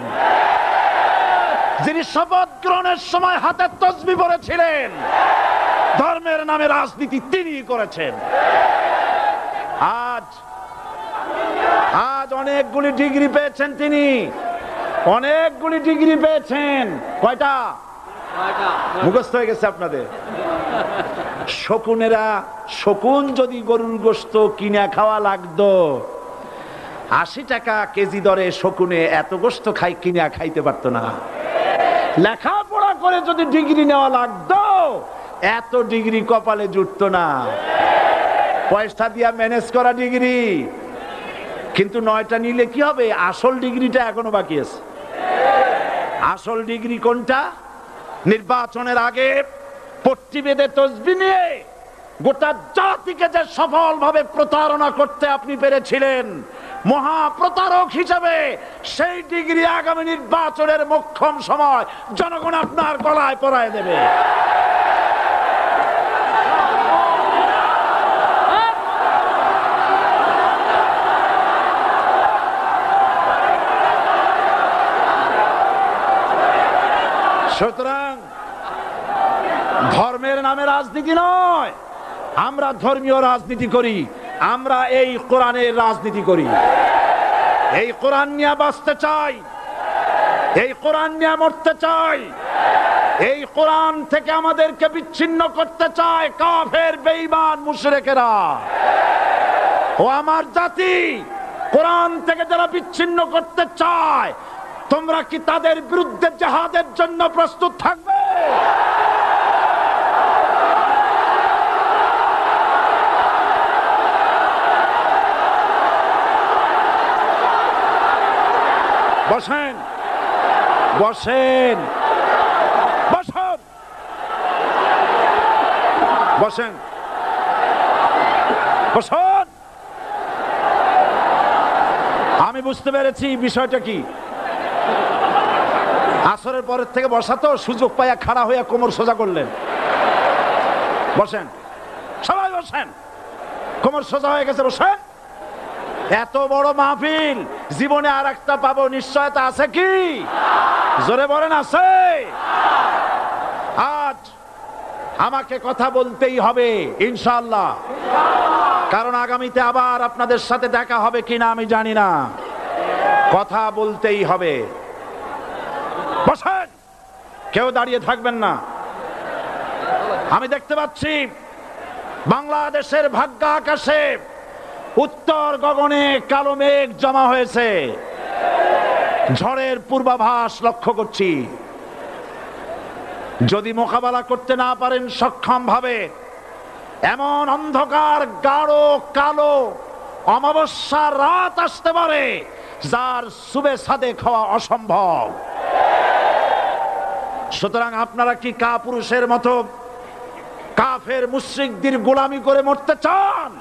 যিনি শপথ গ্রহণের সময় হাতে তসবিহ পড়েছিলেন। ধর্মের নামে রাজনীতি তিনি করেছেন। আজ অনেকগুলি ডিগ্রি পেয়েছেন তিনি, অনেকগুলি ডিগ্রি পেয়েছেন। কয়টা? মুখস্থ হয়ে গেছে আপনাদের। শকুনেরা, শকুন যদি গরুর গোশত কিনে খাওয়া লাগতো, 80 টাকা কেজি দরে শকুনে এত গোশত কিনে খাইতে পারতো না। লেখাপড়া করে যদি ডিগ্রি নেওয়া লাগতো, এত ডিগ্রি কপালে জুটতো না। পয়সা দিয়া ম্যানেজ করা ডিগ্রি, কিন্তু 9টা নিলে কি হবে? আসল ডিগ্রিটা এখনো বাকি আছে। আসল ডিগ্রি কোনটা? নির্বাচনের আগে পট্টি বেঁধে তসবিহ নিয়ে গোটা জাতিকে যে সফলভাবে প্রতারণা করতে আপনি পেরেছিলেন, মহাপ্রতারক হিসেবে সেই ডিগ্রি আগামী নির্বাচনের মোক্ষম সময় জনগণ আপনার গলায় পরায় দেবে। সুতরাং ধর্মের নামে রাজনীতি নয়, আমরা ধর্মীয় রাজনীতি করি। আমরা এই কোরআনের রাজনীতি করি। এই কোরআন নিয়ে বাঁচতে চাই, এই কোরআন নিয়ে মরতে চাই। এই কোরআন থেকে আমাদেরকে বিচ্ছিন্ন করতে চায় কাফের, বেঈমান, মুশরিকেরা। ও আমার জাতি, কোরআন থেকে যারা বিচ্ছিন্ন করতে চায়, তোমরা কি তাদের বিরুদ্ধে জিহাদের জন্য প্রস্তুত থাকবে? বসেন, বসেন, বসেন, বসেন, বসেন। আমি বুঝতে পেরেছি বিষয়টা কি। আসরের পরের থেকে বসা তো, সুযোগ পাইয়া খাড়া হইয়া কোমর সোজা করলেন। বসেন, সবাই বসেন। কোমর সোজা হয়ে গেছে, বসেন। এত বড় মাহফিল, জীবনে আর একটা পাবো নিশ্চয়তা আছে কি? জোরে বলেন, আছে? আজ আমাকে কথা বলতেই হবে ইনশাআল্লাহ, কারণ আগামীতে আবার আপনাদের সাথে দেখা হবে কিনা আমি জানি না। কথা বলতেই হবে। বসেন, কেউ দাঁড়িয়ে থাকবেন না। আমি দেখতে পাচ্ছি বাংলাদেশের ভাগ্য আকাশে উত্তর গগনে কালো মেঘ জমা হয়েছে, ঝড়ের পূর্বাভাস লক্ষ্য করছি। যদি মোকাবেলা করতে না পারেন সক্ষম ভাবে, এমন অন্ধকার গাঢ় কালো অমাবস্যার রাত আসতে পারে যার সুবে সাদে খাওয়া অসম্ভব। সুতরাং আপনারা কি কাপুরুষের মতো কাফের মুশরিকদের গোলামি করে মরতে চান?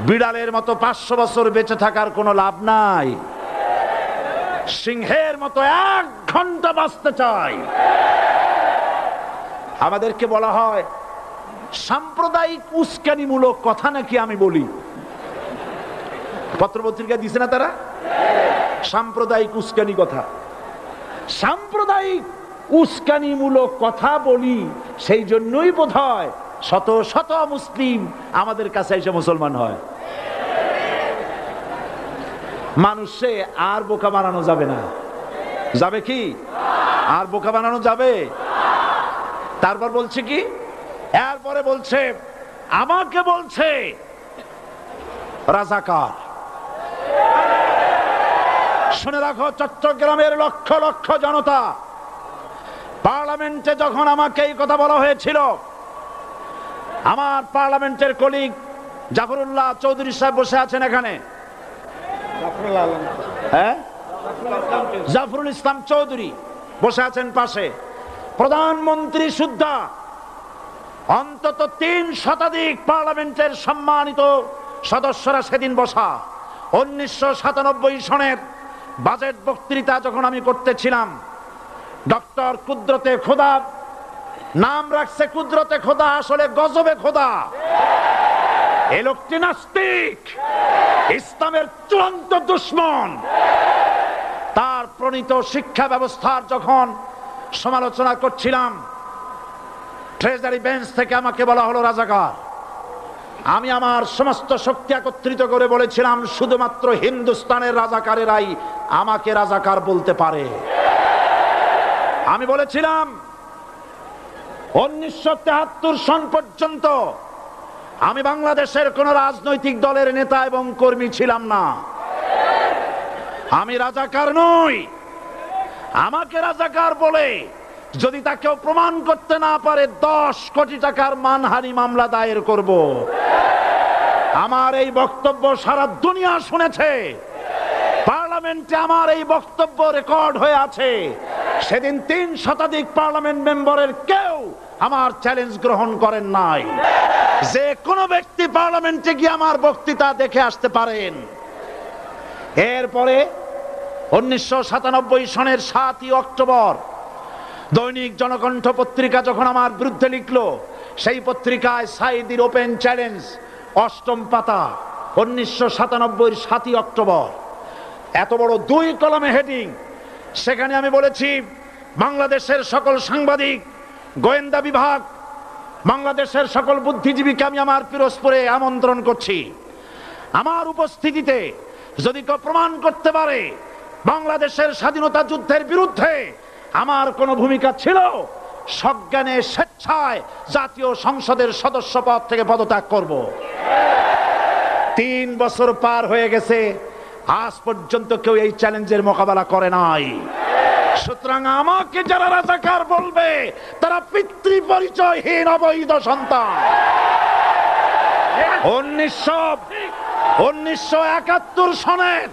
বিড়ালের মতো 500 বছর বেঁচে থাকার কোনো লাভ নাই। সিংহের মতো 1 ঘন্টা বাঁচতে চাই। আমাদেরকে বলা হয় সাম্প্রদায়িক উস্কানিমূলক কথা নাকি আমি বলি। পত্রপত্রিকা দিছে না তারা? সাম্প্রদায়িক উস্কানি কথা, সাম্প্রদায়িক উস্কানিমূলক কথা বলি। সেই জন্যই বোধহয় শত শত মুসলিম আমাদের কাছে এসে মুসলমান হয়। মানুষে আর বোকা বানানো যাবে না। যাবে কি? আর বোকা বানানো যাবে? তারপর বলছে কি? এরপরে বলছে, আমাকে বলছে রাজাকার। শুনে রাখো চট্টগ্রামের লক্ষ লক্ষ জনতা, পার্লামেন্টে যখন আমাকে এই কথা বলা হয়েছিল, আমার পার্লামেন্টের কলিগ জাফরুল্লাহ চৌধুরী সাহেব বসে আছেন এখানে, হ্যাঁ, জাফরুল ইসলাম চৌধুরী বসে আছেন পাশে, প্রধানমন্ত্রী সুদ্ধা, অন্তত 3 শতাধিক পার্লামেন্টের সম্মানিত সদস্যরা সেদিন বসা। 1997 সনের বাজেট বক্তৃতা যখন আমি করতেছিলাম, ডক্টর কুদরতে খোদা, নাম রাখছে কুদরতে খোদা, আসলে গজবে খোদা। এই লোকটি নাস্তিক, ইসলামের চূড়ান্ত দুশমন। তার প্রণীত শিক্ষা ব্যবস্থার যখন সমালোচনা করছিলাম, ট্রেজারি বেঞ্চ থেকে আমাকে বলা হলো রাজাকার। আমি আমার সমস্ত শক্তি একত্রিত করে বলেছিলাম, শুধুমাত্র হিন্দুস্তানের রাজাকারেরাই আমাকে রাজাকার বলতে পারে। আমি বলেছিলাম 1973 সন পর্যন্ত আমি বাংলাদেশের কোন রাজনৈতিক দলের নেতা এবং কর্মী ছিলাম না। আমি রাজাকার নই। আমাকে রাজাকার বলে যদি তাকেও প্রমাণ করতে না পারে, 10 কোটি টাকার মানহানি মামলা দায়ের করব। আমার এই বক্তব্য সারা দুনিয়া শুনেছে। পার্লামেন্টে আমার এই বক্তব্য রেকর্ড হয়ে আছে। সেদিন 3 শতাধিক পার্লামেন্ট মেম্বারের কেউ আমার চ্যালেঞ্জ গ্রহণ করেন নাই। যে কোনো ব্যক্তি পার্লামেন্টে গিয়ে আমার বক্তৃতা দেখে আসতে পারেন। এরপরে 1997 সনের 7ই অক্টোবর দৈনিক জনকণ্ঠ পত্রিকা যখন আমার বিরুদ্ধে লিখলো, সেই পত্রিকায় সাইদির ওপেন চ্যালেঞ্জ 8ম পাতা, 1997 7ই অক্টোবর, এত বড় 2 কলমে হেডিং। সেখানে আমি বলেছি, বাংলাদেশের সকল সাংবাদিক, গোয়েন্দা বিভাগ, বাংলাদেশের সকল বুদ্ধিজীবীকে আমি আমার পিরোজপুরে আমন্ত্রণ করছি। আমার উপস্থিতিতে যদি কেউ প্রমাণ করতে পারে বাংলাদেশের স্বাধীনতা যুদ্ধের বিরুদ্ধে আমার কোনো ভূমিকা ছিল, সজ্ঞানে স্বেচ্ছায় জাতীয় সংসদের সদস্য পদ থেকে পদত্যাগ করব। 3 বছর পার হয়ে গেছে, আজ পর্যন্ত কেউ এই চ্যালেঞ্জের মোকাবেলা করে নাই। সুতরাং আমাকে যারা রাজাকার বলবে, তারা পিতৃ পরিচয়হীন অবৈধ সন্তান। 1971 সনের,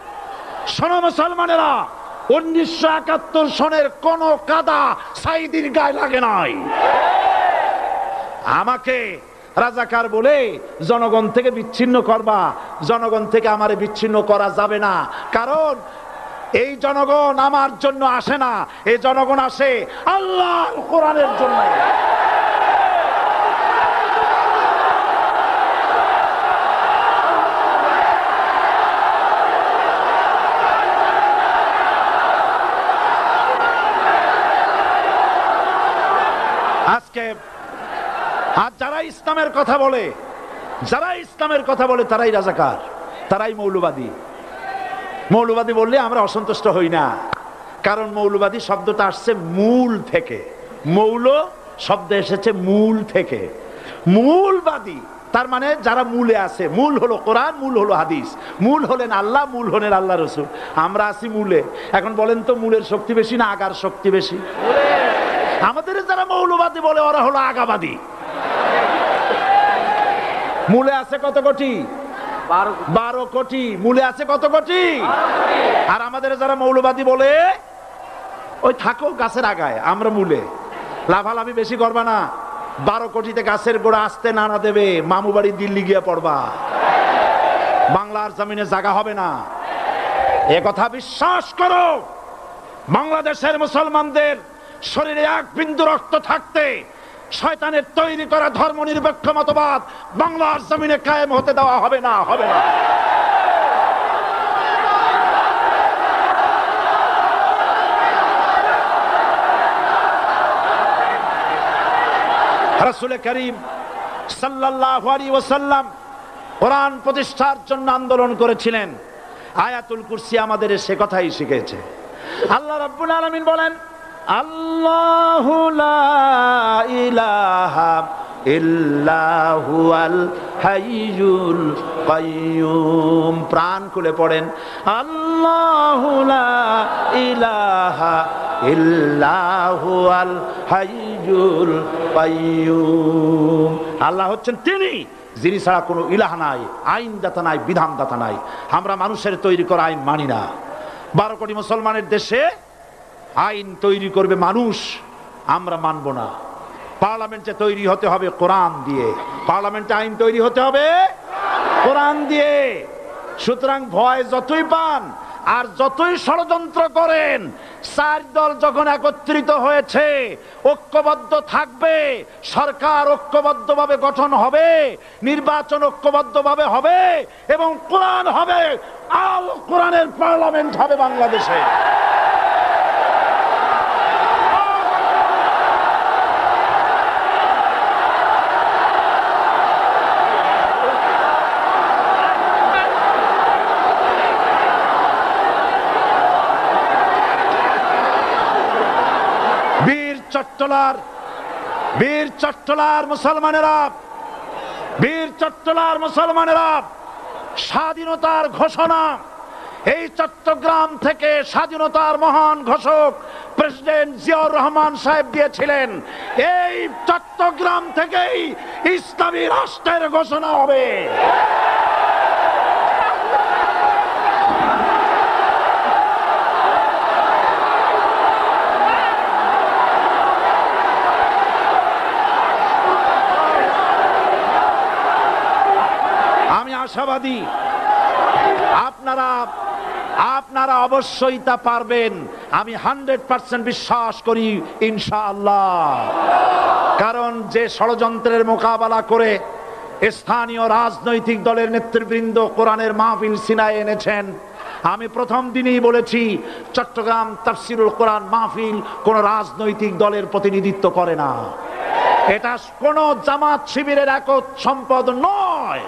শোনো মুসলমানেরা, 1971 সনের কোন কাদা সাইদির গায়ে লাগে নাই। আমাকে রাজাকার বলে জনগণ থেকে বিচ্ছিন্ন করবা, জনগণ থেকে আমারে বিচ্ছিন্ন করা যাবে না। কারণ এই জনগণ আমার জন্য আসে না, এই জনগণ আসে আল্লাহর কোরআনের জন্য। যারা ইসলামের কথা বলে, যারা ইসলামের কথা বলে তারাই রাজাকার, তারাই মৌলবাদী। মৌলবাদী বললে আমরা অসন্তুষ্ট হই না, কারণ মৌলবাদী শব্দটা আসছে মূল থেকে। মৌল শব্দ এসেছে মূল থেকে। মূলবাদী তার মানে যারা মূলে আছে। মূল হলো কোরআন, মূল হলো হাদিস, মূল হলেন আল্লাহ, মূল হলেন আল্লাহ রসুল। আমরা আছি মূলে। এখন বলেন তো মূলের শক্তি বেশি না আগার শক্তি বেশি? আমাদের যারা মৌলবাদী বলে ওরা হলো আগাবাদী। মূলে আছে কত কোটি? 12 কোটি। মূলে আছে কত কোটি? আর আমাদের যারা মৌলবাদী বলে ওই থাকো গাছের আগায়, আমরা মূলে। লাভালাভি বেশি করবা না, 12 কোটিতে গাছের গোড়া আসতে নাড়া দেবে, মামু বাড়ি দিল্লি গিয়ে পড়বা, বাংলার জমিনে জায়গা হবে না। এ কথা বিশ্বাস করো। বাংলাদেশের মুসলমানদের শরীরে এক বিন্দু রক্ত থাকতে শয়তানের তৈরি করা ধর্ম নিরপেক্ষ মতবাদ বাংলার জমিনে কায়েম হতে দেওয়া হবে না, হবে না। রাসূল করিম সাল্লাল্লাহু আলাইহি ওয়াসাল্লাম কোরআন প্রতিষ্ঠার জন্য আন্দোলন করেছিলেন। আয়াতুল কুরসি আমাদের সে কথাই শিখেছে। আল্লাহ রাব্বুল আলামিন বলেন, আল্লাহু লা ইলাহা ইল্লা হুয়াল হাইয়ুল কাইয়্যুম। প্রাণ খুলে পড়েন, আল্লাহু লা ইলাহা ইল্লা হুয়াল হাইয়ুল কাইয়্যুম। আল্লাহ হচ্ছেন তিনি যিনি ছাড়া কোনো ইলাহ নাই, আইনদাতা নাই, বিধানদাতা নাই। আমরা মানুষের তৈরি করা আইন মানি না। 12 কোটি মুসলমানের দেশে আইন তৈরি করবে মানুষ, আমরা মানব না। পার্লামেন্টে তৈরি হতে হবে কোরআন দিয়ে, পার্লামেন্টে আইন তৈরি হতে হবে কোরআন দিয়ে। সুতরাং ভয় যতই পান আর যতই ষড়যন্ত্র করেন, 4 দল যখন একত্রিত হয়েছে, ঐক্যবদ্ধ থাকবে, সরকার ঐক্যবদ্ধভাবে গঠন হবে, নির্বাচন ঐক্যবদ্ধভাবে হবে এবং কোরআন হবে, আল কোরআনের পার্লামেন্ট হবে বাংলাদেশে। বীর চট্টলার মুসলমানেরা, বীর চট্টলার মুসলমানেরা স্বাধীনতার ঘোষণা এই চট্টগ্রাম থেকে স্বাধীনতার মহান ঘোষক প্রেসিডেন্ট জিয়াউর রহমান সাহেব দিয়েছিলেন। এই চট্টগ্রাম থেকেই ইসলামী রাষ্ট্রের ঘোষণা হবে। আশাবাদী আপনারা অবশ্যই তা পারবেন। আমি 100% বিশ্বাস করি ইনশাআল্লাহ। কারণ যে ষড়যন্ত্রের মোকাবেলা করে স্থানীয় রাজনৈতিক দলের নেতৃবৃন্দ কোরআনের মাহফিল সিনায় এনেছেন, আমি প্রথম দিনই বলেছি চট্টগ্রাম তাফসিরুল কোরআন মাহফিল কোন রাজনৈতিক দলের প্রতিনিধিত্ব করে না। এটা কোন জামাত শিবিরের একক সম্পদ নয়,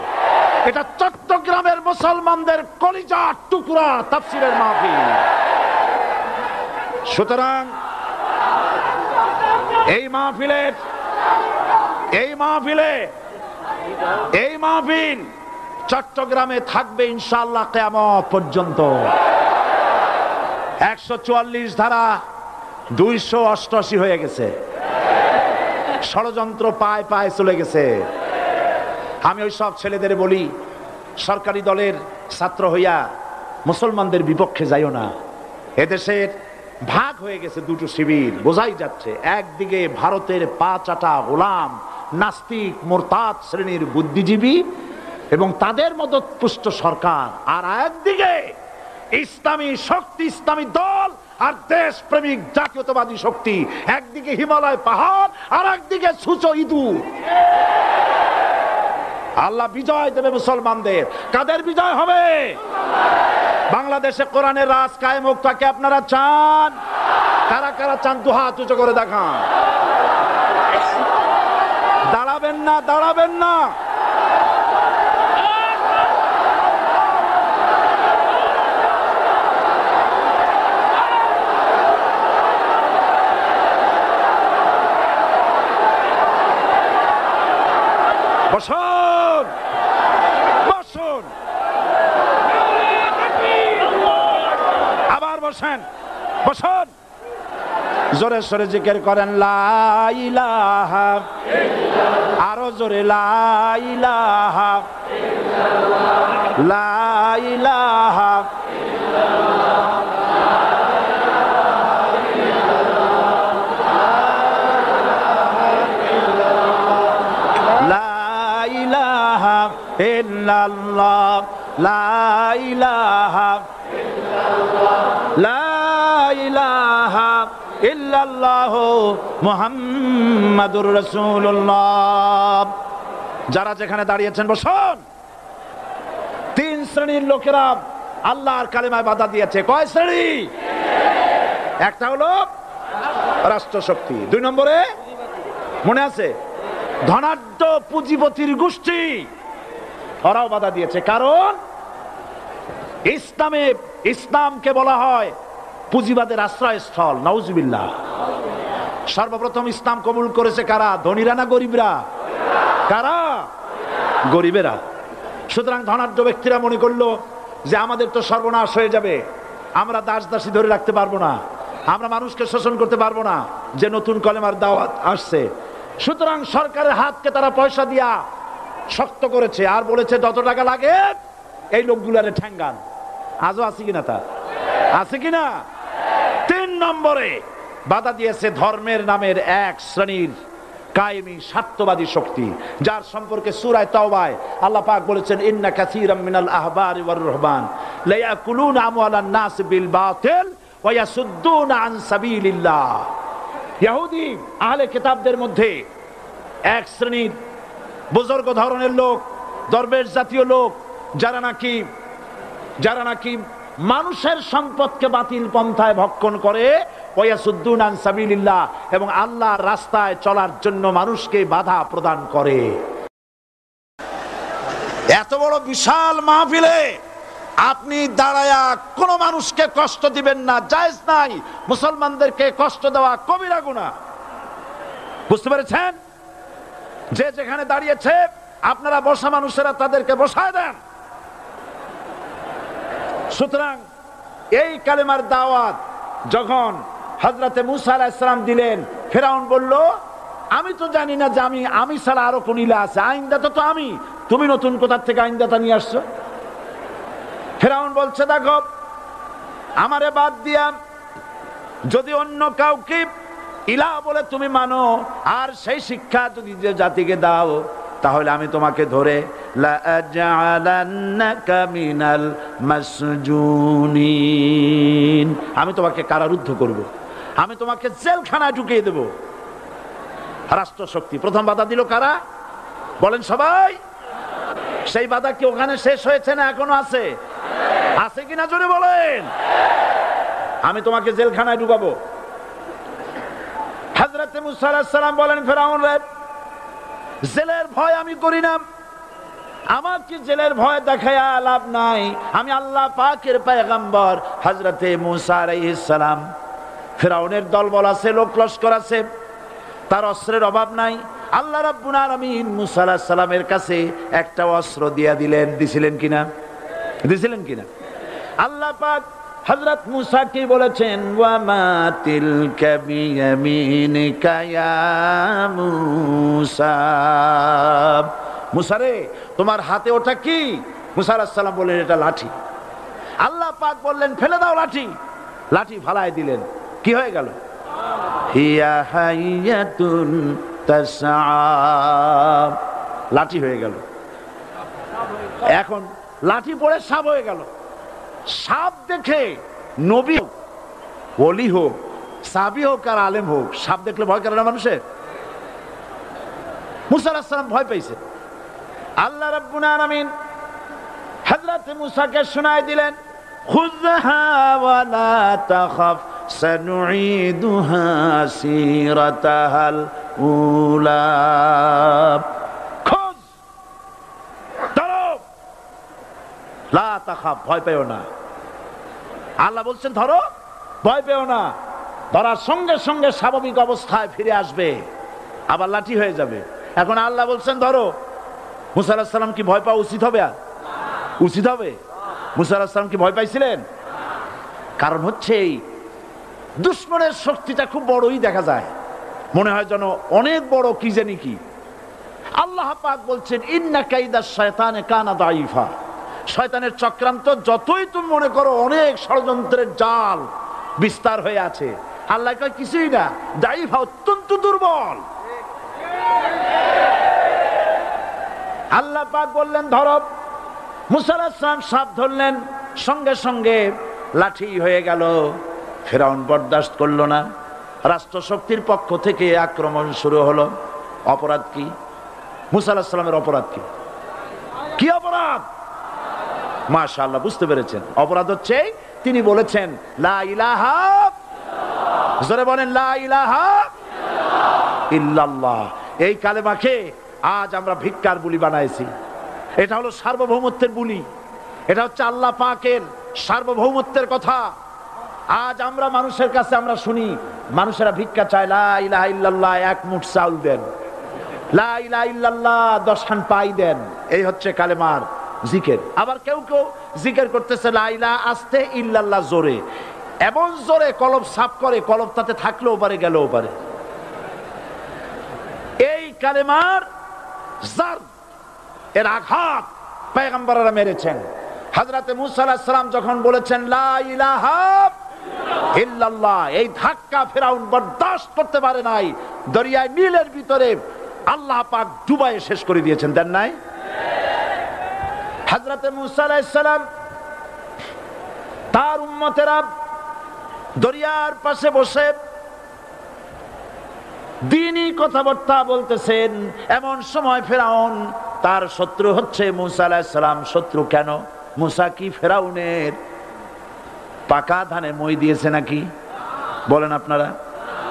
এটা চট্টগ্রামের মুসলমানদের কলিজার টুকরা তাফসীরের মাহফিল। সুতরাং এই মাহফিল চট্টগ্রামে থাকবে ইনশাআল্লাহ কিয়ামত পর্যন্ত। 144 ধারা 288 হয়ে গেছে, ষড়যন্ত্র পায় পায় চলে গেছে। আমি ওই সব ছেলেদের বলি, সরকারি দলের ছাত্র হইয়া মুসলমানদের বিপক্ষে যাইও না। এদেশের ভাগ হয়ে গেছে দুটো শিবির, বোঝাই যাচ্ছে। একদিকে ভারতের পা চাটা গোলাম নাস্তিক মোরতাদ শ্রেণীর বুদ্ধিজীবী এবং তাদের মদতপুষ্ট সরকার, আর একদিকে ইসলামী শক্তি, ইসলামী দল আর দেশ প্রেমিক জাতীয়তাবাদী শক্তি। একদিকে হিমালয় পাহাড় আর একদিকে সূচো ইঁদুর। আল্লাহ বিজয় দেবে মুসলমানদের। কাদের বিজয় হবে? বাংলাদেশে কোরআনের রাজ কায়েম হোক, তাকে আপনারা চান? কারা কারা চান? 2 হাত উঁচু করে দেখান। দাঁড়াবেন না, দাঁড়াবেন না। বসুন, বসুন, আবার বসেন, বসুন। জোরে সোরে জিকির করেন লা ইলাহা, আরো জোরে লা ইলাহা, লা ইলাহা, ইল্লাল্লাহ, লা ইলাহা, লা ইলাহা ইল্লাল্লাহ মুহাম্মাদুর রাসূলুল্লাহ। যারা যেখানে দাঁড়িয়েছেন বসুন। তিন শ্রেণীর লোকেরা আল্লাহর কালেমায় বাধা দিয়েছে। কয় শ্রেণী? একটা হলো রাষ্ট্রশক্তি, দুই নম্বরে মনে আছে ধনাঢ্য পুঁজিপতির গোষ্ঠী, ওরাও বাধা দিয়েছে। কারণ ইসলামকে বলা হয় পুঁজিবাদের আশ্রয়স্থল। নাউজুবিল্লাহ। সর্বপ্রথম ইসলাম কবুল করেছে কারা? ধনীরা না গরিবরা? কারা? গরিবেরা। সুতরাং ধনাঢ্য ব্যক্তিরা মনে করলো যে আমাদের তো সর্বনাশ হয়ে যাবে, আমরা দাস দাসী ধরে রাখতে পারবো না, আমরা মানুষকে শোষণ করতে পারবো না, যে নতুন কলেমার দাওয়াত আসছে। সুতরাং সরকারের হাতকে তারা পয়সা দিয়া শক্ত করেছে আর বলেছে যত টাকা লাগে এই লোকগুলারে ঠ্যাঙ্গান। আজও আছে কিনা? তা আছে কিনা? তিন নম্বরে বাধা দিয়েছে ধর্মের নামের এক শ্রেণীর কায়েমি স্বার্থবাদী শক্তি, যার সম্পর্কে সূরা তাওবায় আল্লাহ পাক বলেছেন ইন্না কাসীরাম মিনাল আহবারি ওয়ার রুহবান লা ইয়াকুলুনা আমওয়ালান নাস বিল বাতিল ওয়া ইয়াসুদ্দুনা আন সাবিলিল্লাহ। ইহুদি আহলে কিতাবদের মধ্যে এক শ্রেণীর বুজুর্গ ধরনের লোক, দরবেশ জাতীয় লোক, যারা নাকি মানুষের সম্পদকে বাতিল পন্থায় ভক্ষণ করে, ওয়াসুদ্দুনা আন সাবিলিল্লাহ, এবং আল্লাহর রাস্তায় চলার জন্য মানুষকে বাধা প্রদান করে। এত বড় বিশাল মাহফিলে আপনি দাঁড়ায়া কোন মানুষকে কষ্ট দিবেন না, জায়েজ নাই। মুসলমানদেরকে কষ্ট দেওয়া কবিরা গুনাহ। বুঝতে পেরেছেন? যে যেখানে দাঁড়িয়েছে আপনারা বসা মানুষেরা তাদেরকে বসায় দেন। সুতরাং এই কালেমার দাওয়াত যখন হযরতে মূসা আলাইহিস সালাম দিলেন, ফেরাউন বলল আমি তো জানি না যে আমি ছাড়া আরো কোন ইলাহ আছে, আইনদাতা তো আমি, তুমি নতুন কোথা থেকে আইনদাতা নিয়ে আসছো? ফেরাউন বলছে দেখো, আমারে বাদ দিয়া যদি অন্য কাউকে ইলাহ বলে তুমি মানো আর সেই শিক্ষা যদি যে জাতিকে দাও, তাহলে আমি তোমাকে ধরে লাআজআলান্নাকা মিনাল মাসজুনিন, আমি তোমাকে কারারুদ্ধ করব, আমি তোমাকে জেলখানায় ঢুকিয়ে দেব। রাষ্ট্রশক্তি প্রথম বাধা দিল কারা? বলেন সবাই। সেই বাধা কি ওখানে শেষ হয়েছে না এখনো আছে? আছে কিনা জোরে বলেন। আমি তোমাকে জেলখানায় ঢুকাবো। হযরত মূসা আলাইহিস সালাম বলেন ফেরাউন রে, জেলের ভয় আমি করি না, আমার কি জেলের ভয় দেখায়া লাভ নাই, আমি আল্লাহ পাকের পয়গম্বর হযরত মূসা আলাইহিস সালাম। ফেরাউনের দলবল আছে, লোক লস্কর আছে, তার অস্ত্রের অভাব নাই। আল্লাহ রাব্বুল আলামিন মূসা আলাইহিস সালামের কাছে একটা অস্ত্র দিয়া দিলেন। দিছিলেন কিনা? দিছিলেন কিনা? আল্লাহ পাক হযরত মূসা কি বলেছেন? ওয়া মা তিলকা বিয়ামিনিকা ইয়া মূসা, মূসা রে তোমার হাতে ওটা কি? মূসা আলাইহিস সালাম বললেন এটা লাঠি। আল্লাহ পাক বললেন ফেলে দাও লাঠি। লাঠি ফালায় দিলেন। কি হয়ে গেল? হিয়া হাইয়াতুন তাসআ, লাঠি হয়ে গেল। এখন লাঠি পড়ে সাপ হয়ে গেল। সাপ দেখে নবী হোক, ওলি হোক, সাহাবী হোক আর আলেম হোক, সাপ দেখলে ভয় করে না মানুষের? মূসা আলাইহিস সালাম ভয় পেয়েছে। আল্লাহ রাব্বুল আলামিন হযরত মূসাকে শোনায় দিলেন, খুযহা ওয়া লা তাখাফ সানুঈদুহা সিরাতাহাল উলা খোঁজ ধরো, লা তাখাফ ভয় পেও না। আল্লাহ বলছেন ধরো, ভয় পেও না। ধরার সঙ্গে সঙ্গে স্বাভাবিক অবস্থায় ফিরে আসবে, আবার লাঠি হয়ে যাবে। এখন আল্লাহ বলছেন ধরো, মুসা আলাইহিস সালাম কি ভয় পাওয়া উচিত হবে? উচিত হবে? মুসা আলাইহিস সালাম কি ভয় পাইছিলেন? কারণ হচ্ছে এই দুশমনের শক্তিটা খুব বড়ই দেখা যায়, মনে হয় যেন অনেক বড় কি জানি কি। আল্লাহ পাক বলছেন ইন্না কাইদা শায়তানে কানা দাঈফা, শয়তানের চক্রান্ত যতই তুমি মনে করো অনেক ষড়যন্ত্রের জাল বিস্তার হয়ে আছে, আল্লাহ কয় কিছুই না, দাঈফা অত্যন্ত দুর্বল। আল্লাহ পাক বললেন ধরো, মুসা আলাইহিস সালাম সাপ ধরলেন, সঙ্গে সঙ্গে লাঠি হয়ে গেল। ফিরআউন বরদাস্ত করলো না, রাষ্ট্রশক্তির পক্ষ থেকে আক্রমণ শুরু হলো। অপরাধ কি? মুসা আলাইহিস সালামের অপরাধ কি? কি অপরাধ? মাশাআল্লাহ, বুঝতে পেরেছেন। অপরাধ হচ্ছে তিনি বলেছেন লা ইলাহা, জোরে বলেন লা ইলাহা ইল্লাল্লাহ। এই কালেমাকে আজ আমরা ভিক্ষার বুলি বানাইছি। এটা হলো সার্বভৌমত্বের বুলি, এটা হচ্ছে আল্লাহ পাকের সার্বভৌমত্বের কথা। আজ আমরা মানুষের কাছে আমরা শুনি, মানুষেরা ভিক্ষা চায়, লা ইলাহা ইল্লাল্লাহ, এক মুঠ চাউল দেন, লা ইলাহা ইল্লাল্লাহ 10 খান পাই দেন। এই হচ্ছে কালেমার জিকির। আবার কেউ কেউ জিকির করতেছে লা ইলাহা আস্তে, ইল্লাল্লাহ জোরে, এমন জোরে কলব সাফ করে, কলব তাতে থাকলেও পারে গেলেও পারে। এই কালেমার জার, এর আঘাত পয়গম্বররা মেরেছেন। হযরতে মুসা আলাইহিস সালাম যখন বলেছেন লা ইলাহা ইল্লাল্লাহ, এই ধাক্কা ফিরআউন বরদাস্ত করতে পারে নাই। দরিয়ায় নীলের ভিতরে আল্লাহ পাক ডুবাইয়ে শেষ করে দিয়েছেন, দেন নাই? হযরতে মুসা আলাইহিস সালাম তার উম্মতেরা দরিয়ার পাশে বসে দ্বীনি কথাবার্তা বলতেছেন। এমন সময় ফিরআউন, তার শত্রু হচ্ছে মুসা আলাইহিস সালাম। শত্রু কেন? মুসা কি ফিরআউনের পাকা ধানে মই দিয়েছে নাকি? বলেন আপনারা।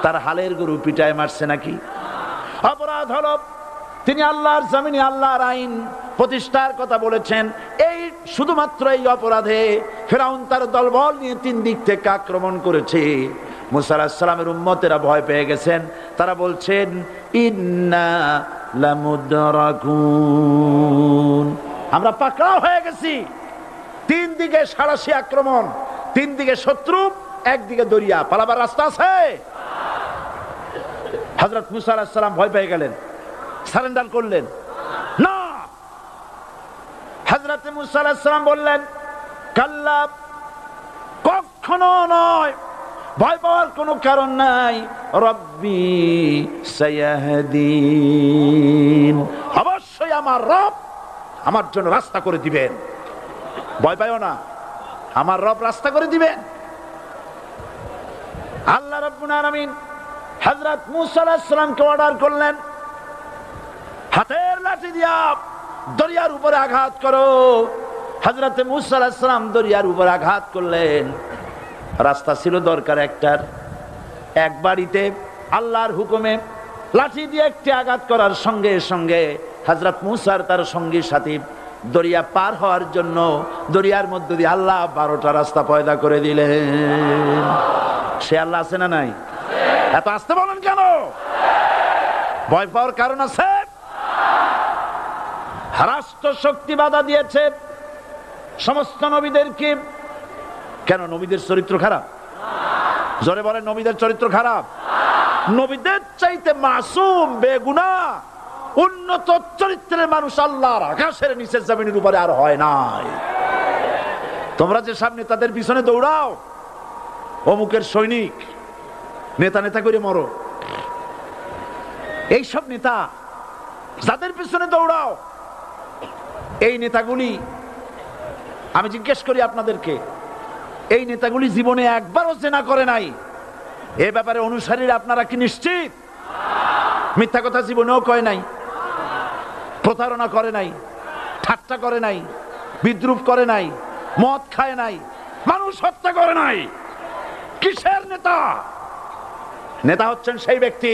তার হালের গরু পিটায় মারছে নাকি? অপরাধ হলো তিনি আল্লাহর জমিনে আল্লাহর আইন প্রতিষ্ঠার কথা বলেছেন। এই শুধুমাত্র এই অপরাধে ফিরআউন তার দলবল নিয়ে 3 দিক থেকে আক্রমণ করেছে। মুসা আলাইহিস সালামের উম্মতেরা ভয় পেয়ে গেছেন। তারা বলছেন ইন্না লামুদরাকুন, আমরা পাকড়াও হয়ে গেছি। 3 দিকে সাড়াশি আক্রমণ, 3 দিকে শত্রু, একদিকে দরিয়া, পালাবার রাস্তা আছে? হযরত মুসা আলাইহিস সালাম ভয় পেয়ে গেলেন, সারেন্ডার করলেন না। হযরত মুসা আলাইহিস সালাম বললেন কাল্লা, কখনো নয়, ভয় পাওয়ার কোনো কারণ নাই। রব্বি সায়াহদিন, অবশ্যই আমার রব আমার জন্য রাস্তা করে দিবেন। ভয় পাইও না, আমার রব রাস্তা করে দিবেন। আল্লাহ রাব্বুল আলামিন হযরত মুসা আলাইহিস সালামকে অর্ডার করলেন, হাতের লাঠি দিয়া দরিয়ার উপরে আঘাত করো। হযরত মুসা আলাইহিস সালাম দরিয়ার উপরে আঘাত করলেন। রাস্তা ছিল দরকার একটার, এক বাড়িতে আল্লাহর হুকুমে লাঠি দিয়ে একটি আঘাত করার সঙ্গে সঙ্গে হযরত মুসার তার সঙ্গী সাথী দরিয়া পার হওয়ার জন্য দরিয়ার মধ্যে দিয়ে আল্লাহ 12টা রাস্তা পয়দা করে দিলেন। সে আল্লাহ আছে না নাই? এত আসতে বলেন কেন? ভয় পাওয়ার কারণ আছে? রাষ্ট্র শক্তি বাধা দিয়েছে সমস্ত নবীদেরকে। কেন? নবীদের চরিত্র খারাপ? জোরে বলেন, নবীদের চরিত্র খারাপ? নবীদের চাইতে মাসুম বেগুনাহ উন্নত চরিত্রের মানুষ আল্লাহর আকাশের নিচে জমিনের উপরে আর হয় নাই। তোমরা যে সব নেতাদের পিছনে দৌড়াও, অমুকের সৈনিক, নেতা নেতা করে মরো, এইসব নেতা যাদের পিছনে দৌড়াও, এই নেতাগুলি, আমি জিজ্ঞেস করি আপনাদেরকে, এই নেতাগুলি জীবনে একবারও জেনা করে নাই? এ ব্যাপারে অনুসারীরা আপনারা কি নিশ্চিত? মিথ্যা কথা জীবনেও কয় নাই, প্রতারণা করে নাই, ঠাট্টা করে নাই, বিদ্রুপ করে নাই, মদ খায় নাই, মানুষ হত্যা করে নাই। কিসের নেতা? নেতা হচ্ছেন সেই ব্যক্তি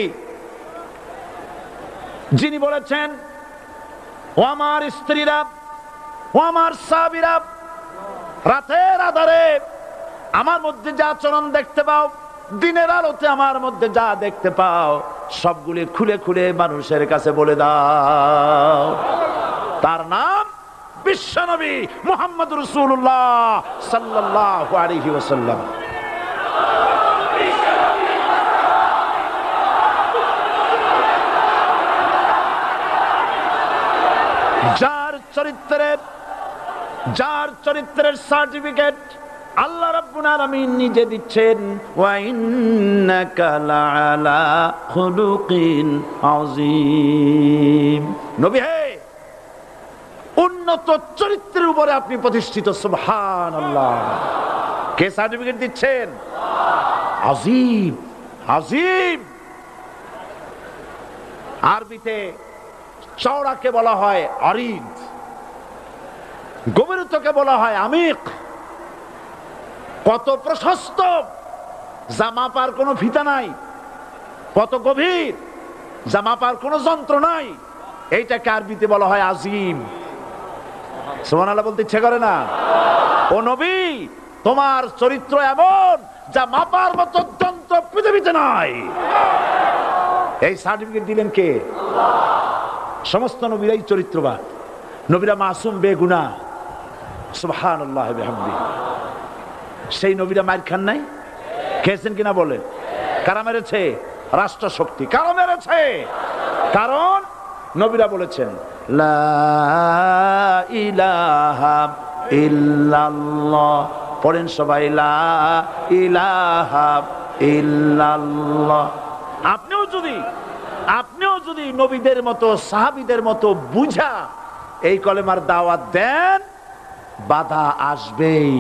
যিনি বলেছেন, ও আমার স্ত্রীরা, ও আমার সাহাবীরা, রাতের আধারে আমার মধ্যে যা আচরণ দেখতে পাও, দিনের আলোতে আমার মধ্যে যা দেখতে পাও, সবগুলি খুলে খুলে মানুষের কাছে বলে দাও। তার নাম বিশ্বনবী মুহাম্মদ রাসূলুল্লাহ সাল্লাল্লাহু আলাইহি ওয়াসাল্লাম। যার চরিত্রের সার্টিফিকেট আল্লাহ রাব্বুল আলামিন নিজে দিচ্ছেন, ওয়া ইন্নাকা লাআলা খুলুকিন আযীম। নবী হে, উন্নত চরিত্রের উপরে আপনি প্রতিষ্ঠিত। সুবহানাল্লাহ। কে সার্টিফিকেট দিচ্ছেন? আযীম, আযীম। আরবিতে চওড়াকে বলা হয় আরিদ, গভীরতাকে বলা হয় আমিক। কত প্রশস্ত, যা মাপার কোনো ফিতা নাই, কত গভীর, যা মাপার কোনো যন্ত্র নাই, এইটাকে আরবিতে বলা হয় আযীম। সুবহানাল্লাহ বলতে ইচ্ছে করে না? ও নবী, তোমার চরিত্র এমন যা মাপার মতো যন্ত্র পৃথিবীতে নাই। এই সার্টিফিকেট দিলেন কে? সমস্ত নবীরাই চরিত্রবান, নবীরা মাসুম, বেগুনাহ। সুবহানাল্লাহ ওয়া বিহামদিহি। সেই নবীরা মার খান নাই? খেয়েছেন কিনা বলেন? কারা মেরেছে? রাষ্ট্র শক্তি। কারা মেরেছে? কারণ নবীরা বলেছেন, লা ইলাহা ইল্লাল্লাহ। পড়েন সবাই, লা ইলাহা ইল্লাল্লাহ। আপনিও যদি নবীদের মতো, সাহাবীদের মতো বুঝা এই কলেমার দাওয়াত দেন, বাধা আসবেই।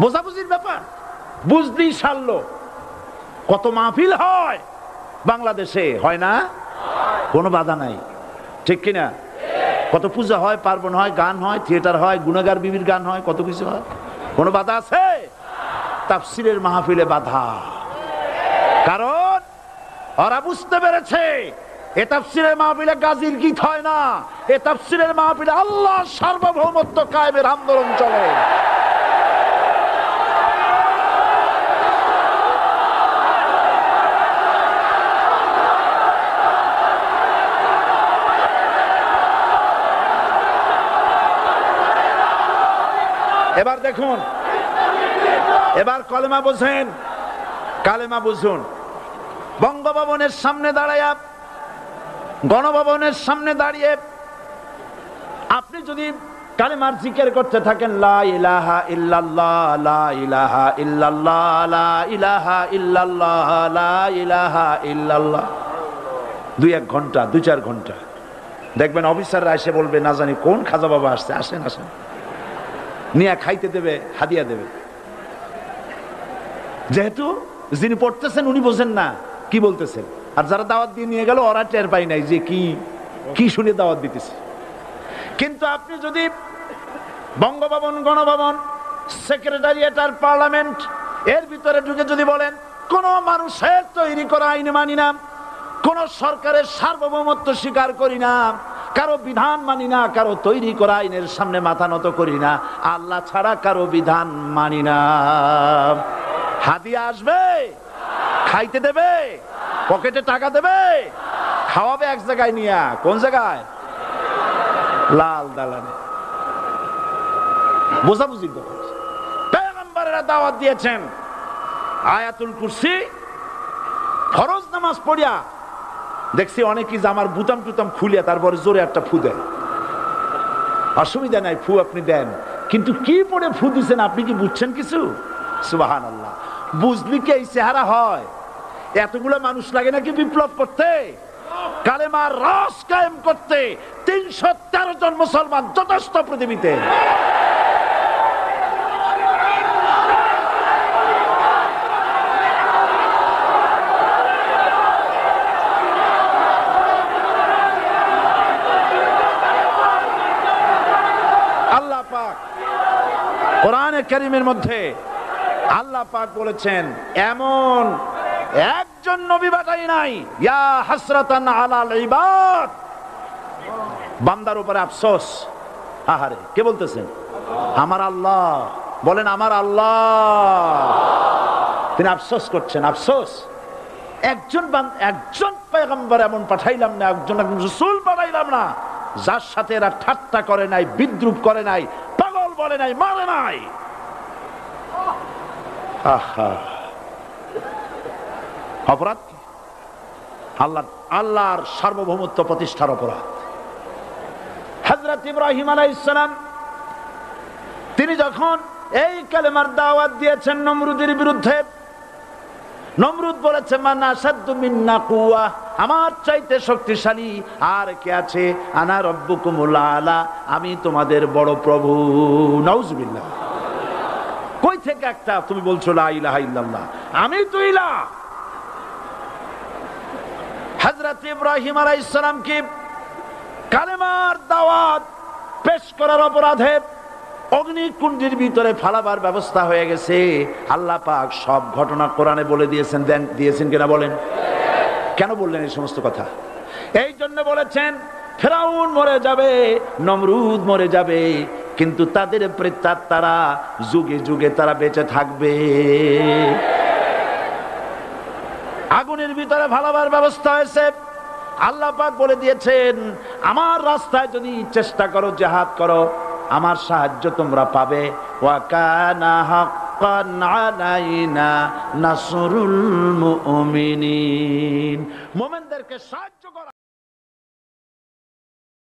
বোঝাবুঝির ব্যাপার, বুঝতেই সারলো। কত মাহফিল হয় বাংলাদেশে, হয় না? কোনো বাধা নাই, ঠিক কিনা? কত পূজা হয়, পার্বণ হয়, গান হয়, থিয়েটার হয়, গুনাহগার বিবির গান হয়, কত কিছু হয়। কোনো বাধা আছে? তাফসীরের মাহফিলে বাধা। কারণ ওরা বুঝতে পেরেছে এ তাফসীরের মাহফিলে গাজীর গীত হয় না, এ তাফসীরের মাহফিলে আল্লাহর সার্বভৌমত্ব কায়েমের আন্দোলন চলে। এবার দেখুন, এবার কলেমা বোঝেন, কালেমা বুঝুন। বঙ্গভবনের সামনে দাঁড়ায়া, গণভবনের সামনে দাঁড়িয়ে আপনি যদি কালেমার জিকির করতে থাকেন, লা ইলাহা ইল্লাল্লাহ, লা ইলাহা ইল্লাল্লাহ, লা ইলাহা ইল্লাল্লাহ, লা ইলাহা ইল্লাল্লাহ, 2-1 ঘন্টা, 2-4 ঘন্টা, দেখবেন অফিসাররা এসে বলবে, না জানি কোন খাজা বাবা আসছে, আসেন আসেন, নিয়ে খাইতে দেবে, হাদিয়া দেবে। যেহেতু যিনি পড়তেছেন উনি বোঝেন না কি বলতেছেন, আর যারা দাওয়াত দিয়ে নিয়ে গেল ওরা টের পায় নাই যে কি শুনে দাওয়াত দিতেছে। কিন্তু আপনি যদি বঙ্গভবন, গণভবন, সেক্রেটারিয়েট আর পার্লামেন্ট এর ভিতরে ঢুকে যদি বলেন, কোন মানুষের তৈরি করা আইন মানি না, কোন সরকারের সার্বভৌমত্ব স্বীকার করি না, কারো বিধান মানি না, কারো তৈরি করা আইনের সামনে মাথা নত করি না, আল্লাহ ছাড়া কারো বিধান মানি না, হাদিয়া আসবে, খাইতে দেবে, পকেটে টাকা দেবে, খাওয়াবে এক জায়গায় নিয়ে। কোন জায়গায়? লাল দালানে। বোঝাবুঝির ব্যাপার। পয়গম্বরেরা দাওয়াত দিয়েছেন, আয়াতুল কুরসি ফরজ নামাজ পড়িয়া দেখছি অনেকেই জামার বুতাম টুতাম খুলিয়া তারপরে জোরে একটা ফু দেয়। অসুবিধা নাই, ফু আপনি দেন, কিন্তু কি পড়ে ফু দিচ্ছেন আপনি কি বুঝছেন কিছু? সুবহানাল্লাহ। বুঝলি কি এই চেহারা হয়? এতগুলো মানুষ লাগে নাকি বিপ্লব করতে, কালেমার রস কায়েম করতে? 313 জন মুসলমান যথেষ্ট পৃথিবীতে। আল্লাহ পাক কোরআনে কারীমের মধ্যে আল্লাহ পাক বলেছেন, এমন একজন একজন নবী পাঠাই নাই। ইয়া হাসরাতান আলাল ইবাদ, বান্দার উপরে আফসোস। আহারে, কে বলতেছেন? আমার আল্লাহ। বলেন আমার আল্লাহ। তিনি আফসোস করছেন, আফসোস একজন পয়গম্বর এমন পাঠাইলাম না, একজন রাসূল পাঠাইলাম না যার সাথে এরা ঠাট্টা করে নাই, বিদ্রুপ করে নাই, পাগল বলে নাই, মারে নাই। আহা, অপরাধ কি? আল্লাহর সার্বভৌমত্ব প্রতিষ্ঠার অপরাধ। হযরত ইব্রাহিম আলাইহিস সালাম তিনি যখন এই কালেমার দাওয়াত দিয়েছেন নমরুদের বিরুদ্ধে, নমরুদ বলেছে মান আশাদ্দু মিন্না কুওয়া, আমার চাইতে শক্তিশালী আর কে আছে? আনা রাব্বুকুমুল আলা, আমি তোমাদের বড় প্রভু। নাউজুবিল্লাহ। কই থেকে একটা তুমি বলছো লা ইলাহা ইল্লাল্লাহ, আমি তো ইলাহ। হযরত ইব্রাহিম আলাইহিস সালামকে কালেমার দাওয়াত পেশ করার অপরাধে অগ্নিকুণ্ডের ভিতরে ফালাবার ব্যবস্থা হয়ে গেছে। আল্লাহ পাক সব ঘটনা কোরআনে বলে দিয়েছেন কিনা বলেন? কেন বললেন এই সমস্ত কথা? এই জন্য বলেছেন ফেরাউন মরে যাবে, নমরুদ মরে যাবে, কিন্তু তাদের প্রেতাত্মারা যুগে যুগে তারা বেঁচে থাকবে। আগুনের ভিতরে ফালাবার ব্যবস্থা হয়েছে। আল্লাহ পাক বলে দিয়েছেন আমার রাস্তায় যদি চেষ্টা করো, জিহাদ করো, আমার সাহায্য তোমরা পাবে। ওয়া কানা হাক্কান আলাইনা নাসরুল মুমিনিন, মুমিনদেরকে সাহায্য করা।